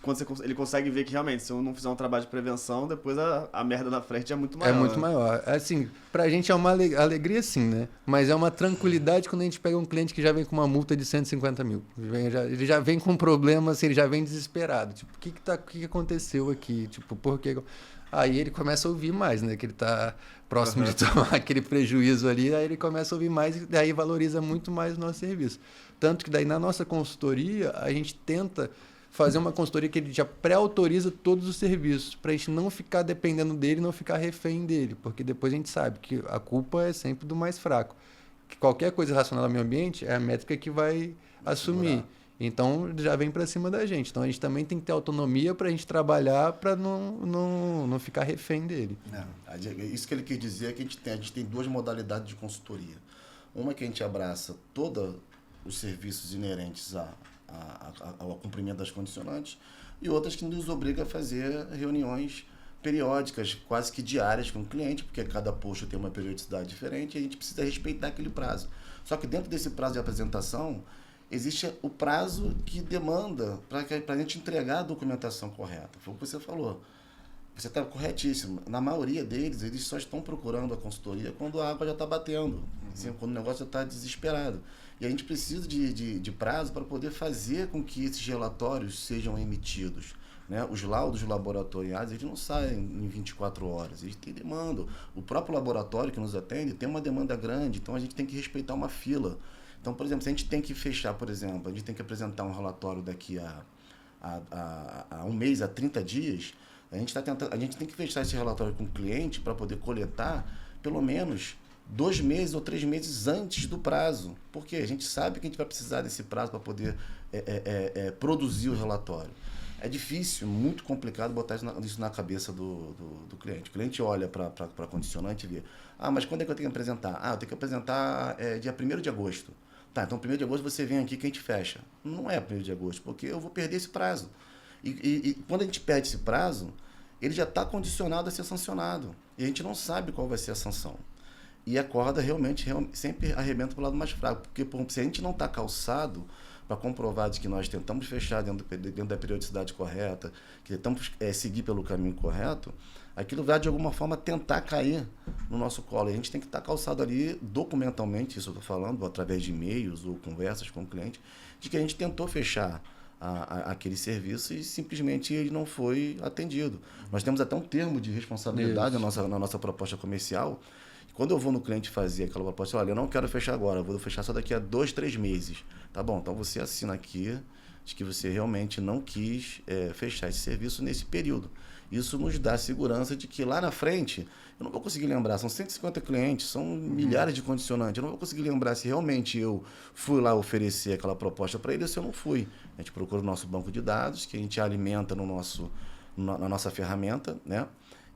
Quando ele consegue ver que realmente, se eu não fizer um trabalho de prevenção, depois a merda na frente é muito maior. É muito né? maior. Assim, pra gente é uma alegria sim, né? Mas é uma tranquilidade quando a gente pega um cliente que já vem com uma multa de 150 mil. Ele já vem com um problema, assim, ele já vem desesperado. Tipo, o que aconteceu aqui? Tipo, por que... Aí ele começa a ouvir mais, né? Que ele tá próximo de tomar aquele prejuízo ali, aí ele começa a ouvir mais e daí valoriza muito mais o nosso serviço. Tanto que daí na nossa consultoria, a gente tenta fazer uma consultoria que ele já pré-autoriza todos os serviços, para a gente não ficar dependendo dele, não ficar refém dele, porque depois a gente sabe que a culpa é sempre do mais fraco. Que qualquer coisa relacionada ao meio ambiente é a métrica que vai assumir. Então já vem para cima da gente. Então a gente também tem que ter autonomia para a gente trabalhar para não ficar refém dele. Isso que ele quis dizer é que a gente tem duas modalidades de consultoria. Uma que a gente abraça todos os serviços inerentes ao cumprimento das condicionantes, e outras que nos obriga a fazer reuniões periódicas, quase que diárias com o cliente, porque cada posto tem uma periodicidade diferente e a gente precisa respeitar aquele prazo. Só que dentro desse prazo de apresentação, existe o prazo que demanda para a gente entregar a documentação correta. Foi o que você falou. Você está corretíssimo. Na maioria deles, eles só estão procurando a consultoria quando a água já está batendo, assim, quando o negócio já está desesperado. E a gente precisa de prazo para poder fazer com que esses relatórios sejam emitidos. Né? Os laudos laboratoriais, eles não saem em 24 horas, eles têm demanda. O próprio laboratório que nos atende tem uma demanda grande, então a gente tem que respeitar uma fila. Então, por exemplo, se a gente tem que fechar, por exemplo, a gente tem que apresentar um relatório daqui a um mês, a 30 dias, a gente tem que fechar esse relatório com o cliente para poder coletar pelo menos 2 meses ou 3 meses antes do prazo. Porque a gente sabe que a gente vai precisar desse prazo para poder produzir o relatório. É difícil, muito complicado botar isso na cabeça do cliente. O cliente olha para a condicionante e vê, mas quando é que eu tenho que apresentar? Eu tenho que apresentar dia 1º de agosto. Tá, então 1º de agosto você vem aqui que a gente fecha. Não é 1º de agosto, porque eu vou perder esse prazo. E quando a gente perde esse prazo, ele já está condicionado a ser sancionado. E a gente não sabe qual vai ser a sanção. E a corda realmente sempre arrebenta para o lado mais fraco. Porque se a gente não está calçado para comprovar de que nós tentamos fechar dentro da periodicidade correta, que tentamos seguir pelo caminho correto, aquilo vai de alguma forma tentar cair no nosso colo. E a gente tem que estar calçado ali documentalmente, isso eu estou falando, através de e-mails ou conversas com o cliente, de que a gente tentou fechar aquele serviço e simplesmente ele não foi atendido. Nós temos até um termo de responsabilidade na nossa proposta comercial. Quando eu vou no cliente fazer aquela proposta, olha, eu não quero fechar agora, eu vou fechar só daqui a 2, 3 meses. Tá bom, então você assina aqui de que você realmente não quis fechar esse serviço nesse período. Isso nos dá segurança de que lá na frente, eu não vou conseguir lembrar, são 150 clientes, são milhares de condicionantes, eu não vou conseguir lembrar se realmente eu fui lá oferecer aquela proposta para ele ou se eu não fui. A gente procura o nosso banco de dados, que a gente alimenta na nossa ferramenta, né?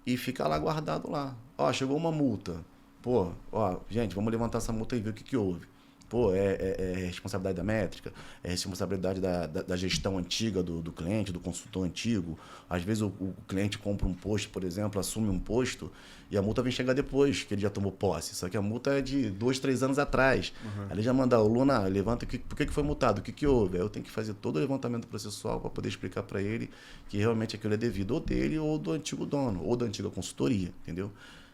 E fica lá guardado lá. Chegou uma multa. Gente, vamos levantar essa multa e ver o que houve. É responsabilidade da métrica, é responsabilidade da gestão antiga do cliente, do consultor antigo. Às vezes o cliente compra um posto, por exemplo, assume um posto e a multa vem chegar depois que ele já tomou posse. Só que a multa é de 2, 3 anos atrás. Aí ele já manda, Luna, levanta, por que foi multado? O que houve? Aí eu tenho que fazer todo o levantamento processual para poder explicar para ele que realmente aquilo é devido ou dele ou do antigo dono, ou da antiga consultoria, entendeu?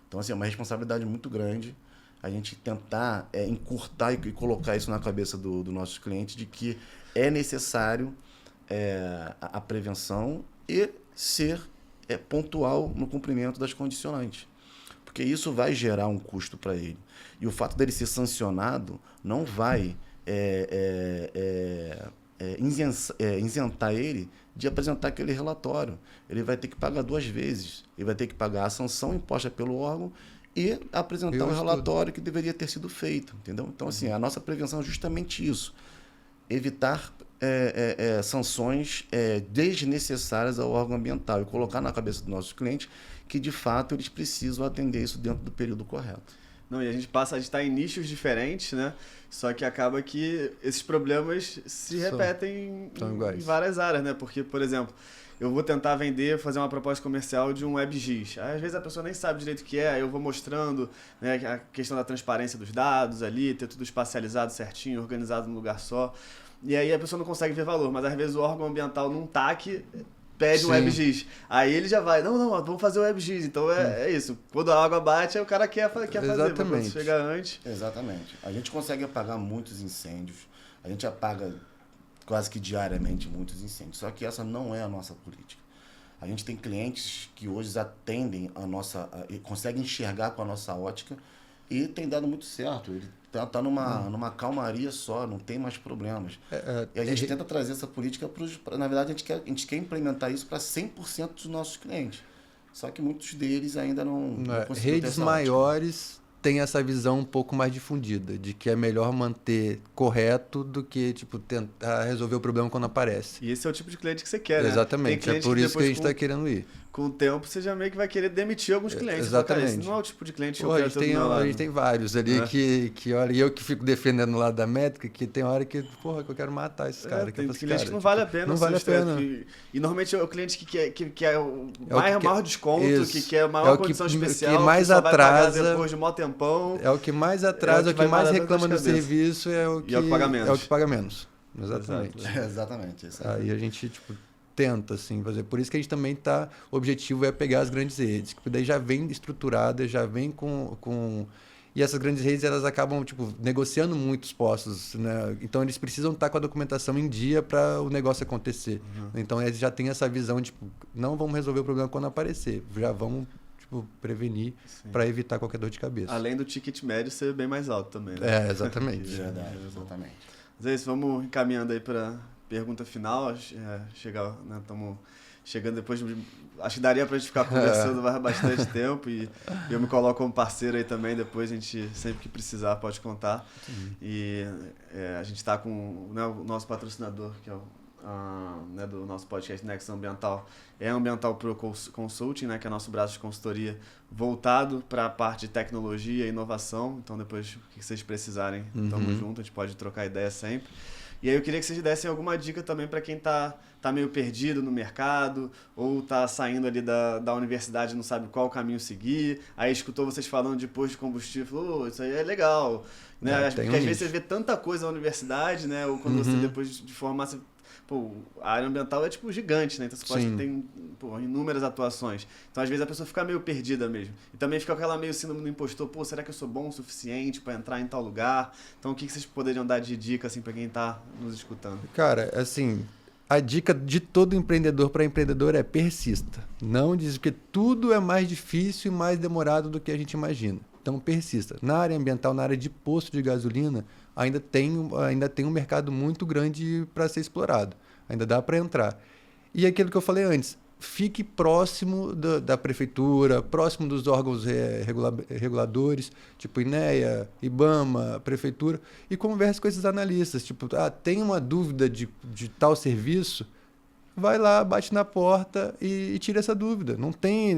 Então, assim, é uma responsabilidade muito grande a gente tentar encurtar e colocar isso na cabeça do nosso cliente de que é necessário a prevenção e ser pontual no cumprimento das condicionantes. Porque isso vai gerar um custo para ele. E o fato dele ser sancionado não vai isentar ele de apresentar aquele relatório. Ele vai ter que pagar 2 vezes. Ele vai ter que pagar a sanção imposta pelo órgão e apresentar um relatório que deveria ter sido feito, entendeu? Então, assim, a nossa prevenção é justamente isso. Evitar sanções desnecessárias ao órgão ambiental e colocar na cabeça dos nossos clientes que, de fato, eles precisam atender isso dentro do período correto. Não, e a gente está em nichos diferentes, né? Só que acaba que esses problemas se repetem em várias áreas, né? Porque, por exemplo, eu vou tentar fazer uma proposta comercial de um WebGIS. Às vezes a pessoa nem sabe direito o que é, aí eu vou mostrando, né, a questão da transparência dos dados ali, ter tudo espacializado certinho, organizado num lugar só. E aí a pessoa não consegue ver valor, mas às vezes o órgão ambiental num TAC pede um WebGIS. Aí ele já vai, não, vamos fazer o WebGIS. Então é isso. Quando a água bate, aí o cara quer fazer. Quando chega antes. Exatamente. A gente consegue apagar muitos incêndios. A gente apaga quase que diariamente muitos incêndios. Só que essa não é a nossa política. A gente tem clientes que hoje atendem conseguem enxergar com a nossa ótica e tem dado muito certo. Ele tá numa calmaria só, não tem mais problemas. E a gente tenta trazer essa política na verdade, a gente quer implementar isso para 100% dos nossos clientes. Só que muitos deles ainda não conseguiram. Redes maiores têm essa visão um pouco mais difundida, de que é melhor manter correto do que tentar resolver o problema quando aparece. E esse é o tipo de cliente que você quer, né? Exatamente, é por isso que a gente está querendo ir. Com o tempo, você já meio que vai querer demitir alguns clientes. Exatamente. Esse não é o tipo de cliente que eu a quero gente tem vários ali que olha, e eu que fico defendendo o lado da métrica, que tem hora que eu quero matar esses caras. Tem cliente que não vale a pena. Não vale a pena. E normalmente é o cliente que quer o maior desconto, que quer a maior condição especial, que mais atrasa, vai depois de mó tempão. É o que mais atrasa, é o que mais reclama do serviço, é o que paga menos. Exatamente. Exatamente. Aí a gente, tenta, assim, fazer. Por isso que a gente também o objetivo é pegar as grandes redes, que daí já vem estruturada, já vem com... E essas grandes redes, elas acabam, negociando muitos postos, né? Então, eles precisam estar com a documentação em dia para o negócio acontecer. Então, eles já têm essa visão de, não vamos resolver o problema quando aparecer, já vamos, prevenir para evitar qualquer dor de cabeça. Além do ticket médio ser bem mais alto também, né? Exatamente. Verdade, exatamente. Mas é isso, vamos encaminhando aí para pergunta final. Estamos chegando depois de... Acho que daria pra gente ficar conversando bastante tempo e eu me coloco como parceiro aí também. Depois a gente, sempre que precisar, pode contar. E a gente está com o nosso patrocinador, que é do nosso podcast Nexus Ambiental, é Ambiental Pro Consulting, né, que é nosso braço de consultoria voltado para a parte de tecnologia e inovação. Então, depois, o que vocês precisarem, estamos juntos, a gente pode trocar ideia sempre. E aí eu queria que vocês dessem alguma dica também para quem tá meio perdido no mercado ou tá saindo ali da universidade e não sabe qual caminho seguir. Aí escutou vocês falando de posto de combustível, falou, isso aí é legal. Né? Porque às vezes você vê tanta coisa na universidade, né? Ou quando você depois de formar, você... a área ambiental é gigante, né? Então você pode ter inúmeras atuações. Então às vezes a pessoa fica meio perdida mesmo. E também fica aquela meio síndrome do impostor, será que eu sou bom o suficiente para entrar em tal lugar? Então o que vocês poderiam dar de dica assim para quem tá nos escutando? Cara, assim, a dica de todo empreendedor para empreendedor é persista. Não diz que tudo é mais difícil e mais demorado do que a gente imagina. Então persista. Na área ambiental, na área de posto de gasolina, ainda tem um mercado muito grande para ser explorado. Ainda dá para entrar. E aquilo que eu falei antes, fique próximo da prefeitura, próximo dos órgãos reguladores, tipo INEA, IBAMA, prefeitura, e converse com esses analistas. Tem uma dúvida de tal serviço, vai lá, bate na porta e tira essa dúvida.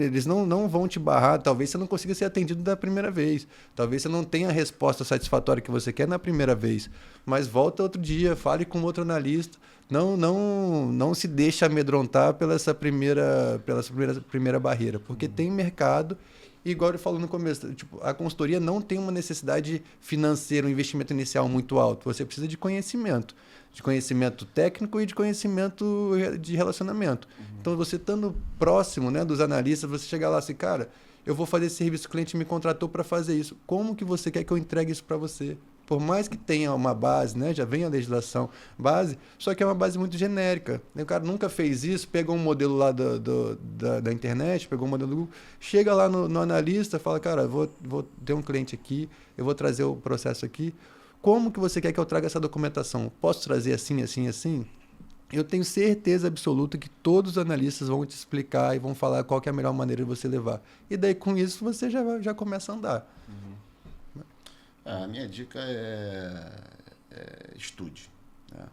Eles não vão te barrar. Talvez você não consiga ser atendido da primeira vez. Talvez você não tenha a resposta satisfatória que você quer na primeira vez. Mas volta outro dia, fale com outro analista. Não se deixe amedrontar pela essa primeira barreira. Porque tem mercado. E igual ele falou no começo, a consultoria não tem uma necessidade financeira, um investimento inicial muito alto. Você precisa de conhecimento técnico e de conhecimento de relacionamento. Então, você estando próximo, né, dos analistas, você chegar lá assim, cara, eu vou fazer esse serviço, o cliente me contratou para fazer isso. Como que você quer que eu entregue isso para você? Por mais que tenha uma base, né, já vem a legislação base, só que é uma base muito genérica. O cara nunca fez isso, pegou um modelo lá da internet, pegou um modelo do Google, chega lá no analista, fala, cara, vou ter um cliente aqui, eu vou trazer o processo aqui. Como que você quer que eu traga essa documentação? Posso trazer assim, assim, assim? Eu tenho certeza absoluta que todos os analistas vão te explicar e vão falar qual que é a melhor maneira de você levar. E daí, com isso, você já começa a andar. A minha dica é estude. Né?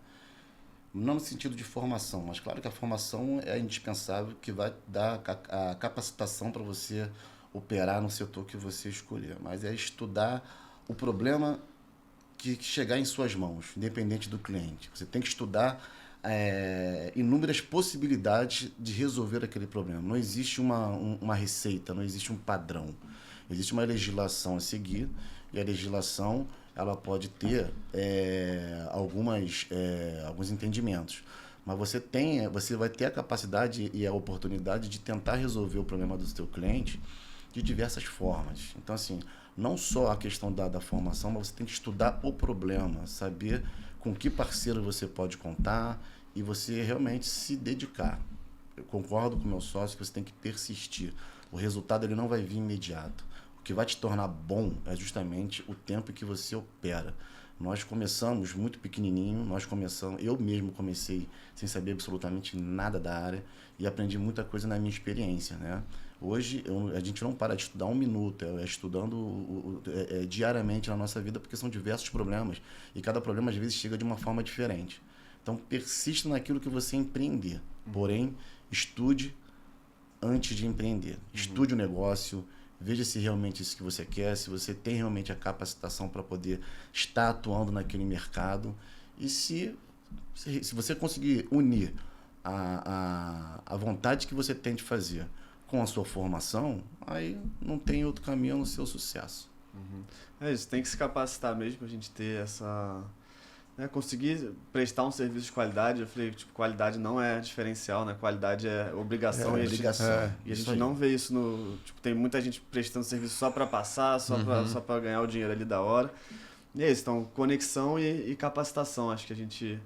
Não no sentido de formação, mas claro que a formação é indispensável, que vai dar a capacitação para você operar no setor que você escolher, mas é estudar o problema que chegar em suas mãos, independente do cliente. Você tem que estudar inúmeras possibilidades de resolver aquele problema. Não existe uma receita, não existe um padrão. Existe uma legislação a seguir, e a legislação ela pode ter alguns entendimentos. Mas você vai ter a capacidade e a oportunidade de tentar resolver o problema do seu cliente de diversas formas. Então, assim, não só a questão da formação, mas você tem que estudar o problema, saber com que parceiro você pode contar e você realmente se dedicar. Eu concordo com o meu sócio que você tem que persistir. O resultado ele não vai vir imediato. O que vai te tornar bom é justamente o tempo que você opera. Nós começamos muito pequenininho, eu mesmo comecei sem saber absolutamente nada da área e aprendi muita coisa na minha experiência, né? Hoje a gente não para de estudar um minuto, estudando diariamente na nossa vida, porque são diversos problemas e cada problema às vezes chega de uma forma diferente. Então persista naquilo que você empreender, porém estude antes de empreender. Estude o negócio, veja se realmente isso que você quer, se você tem realmente a capacitação para poder estar atuando naquele mercado. E se você conseguir unir a vontade que você tem de fazer com a sua formação, aí não tem outro caminho a não ser o sucesso. É isso, tem que se capacitar mesmo para a gente ter essa... conseguir prestar um serviço de qualidade. Eu falei, qualidade não é diferencial, né? Qualidade é obrigação. E a gente não vê isso no... tem muita gente prestando serviço só para passar, só para ganhar o dinheiro ali da hora. E é isso, então, conexão e capacitação, acho que a gente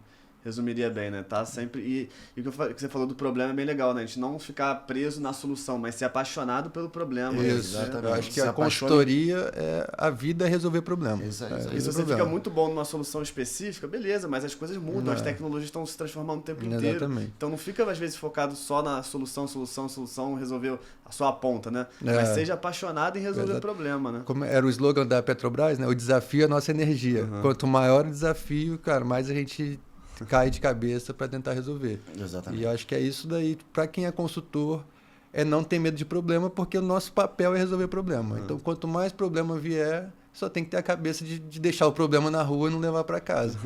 resumiria bem, né? Tá sempre... E o que você falou do problema é bem legal, né? A gente não ficar preso na solução, mas ser apaixonado pelo problema. Isso, exatamente. Eu acho que a consultoria a vida é resolver problemas. E se você fica muito bom numa solução específica, beleza, mas as coisas mudam, as tecnologias estão se transformando o tempo inteiro. Então não fica, às vezes, focado só na solução, resolver só a ponta, né? Mas seja apaixonado em resolver o problema, né? Como era o slogan da Petrobras, né? O desafio é a nossa energia. Quanto maior o desafio, cara, mais a gente cai de cabeça para tentar resolver. Exatamente. E eu acho que é isso daí, para quem é consultor, é não ter medo de problema, porque o nosso papel é resolver problema. Então, quanto mais problema vier, só tem que ter a cabeça de deixar o problema na rua e não levar para casa.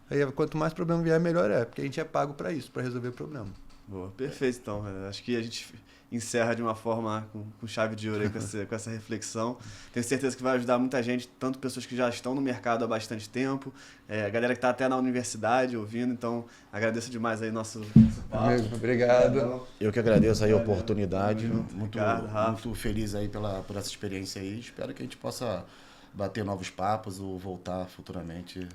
Aí, quanto mais problema vier, melhor porque a gente é pago para isso, para resolver problema. Boa, perfeito então. Acho que a gente encerra de uma forma com chave de ouro aí com essa reflexão. Tenho certeza que vai ajudar muita gente, tanto pessoas que já estão no mercado há bastante tempo, a galera que está até na universidade ouvindo, então agradeço demais aí nosso papo. Obrigado. Eu que agradeço aí a oportunidade, muito Ricardo, feliz aí por essa experiência aí, espero que a gente possa bater novos papos ou voltar futuramente.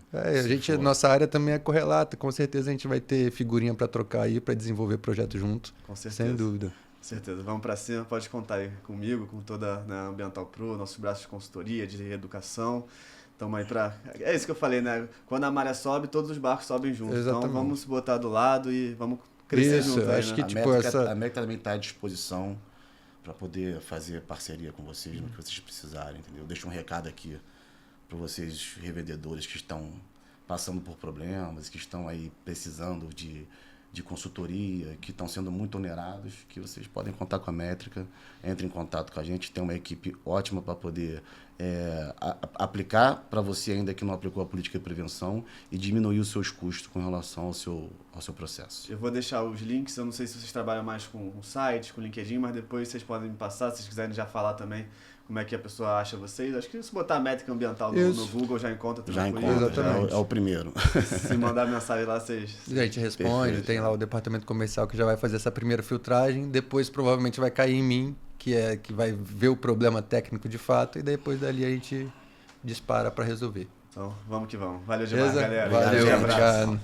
Nossa área também é correlata, com certeza a gente vai ter figurinha para trocar aí, para desenvolver projeto junto. Com certeza. Sem dúvida. Com certeza. Vamos para cima, pode contar aí comigo, com toda a Ambiental Pro, nossos braços de consultoria, de educação. Estamos aí para... É isso que eu falei, né? Quando a maré sobe, todos os barcos sobem juntos. Exatamente. Então vamos se botar do lado e vamos crescer juntos. Acho aí, que né? A Métrica também está à disposição para poder fazer parceria com vocês no que vocês precisarem, entendeu? Deixo um recado aqui para vocês, revendedores que estão passando por problemas, que estão aí precisando de consultoria, que estão sendo muito onerados, que vocês podem contar com a Métrica, entre em contato com a gente, tem uma equipe ótima para poder aplicar para você ainda que não aplicou a política de prevenção e diminuir os seus custos com relação ao seu processo. Eu vou deixar os links, eu não sei se vocês trabalham mais com sites, com LinkedIn, mas depois vocês podem me passar, se vocês quiserem já falar também como é que a pessoa acha vocês. Acho que se botar a Métrica Ambiental no Google já encontra. Já encontra, é o primeiro. Se mandar mensagem lá, vocês... A gente responde, perfeito. Tem lá o departamento comercial que já vai fazer essa primeira filtragem, depois provavelmente vai cair em mim, que vai ver o problema técnico de fato, e depois dali a gente dispara para resolver. Então, vamos que vamos. Valeu demais, galera. Valeu, obrigado.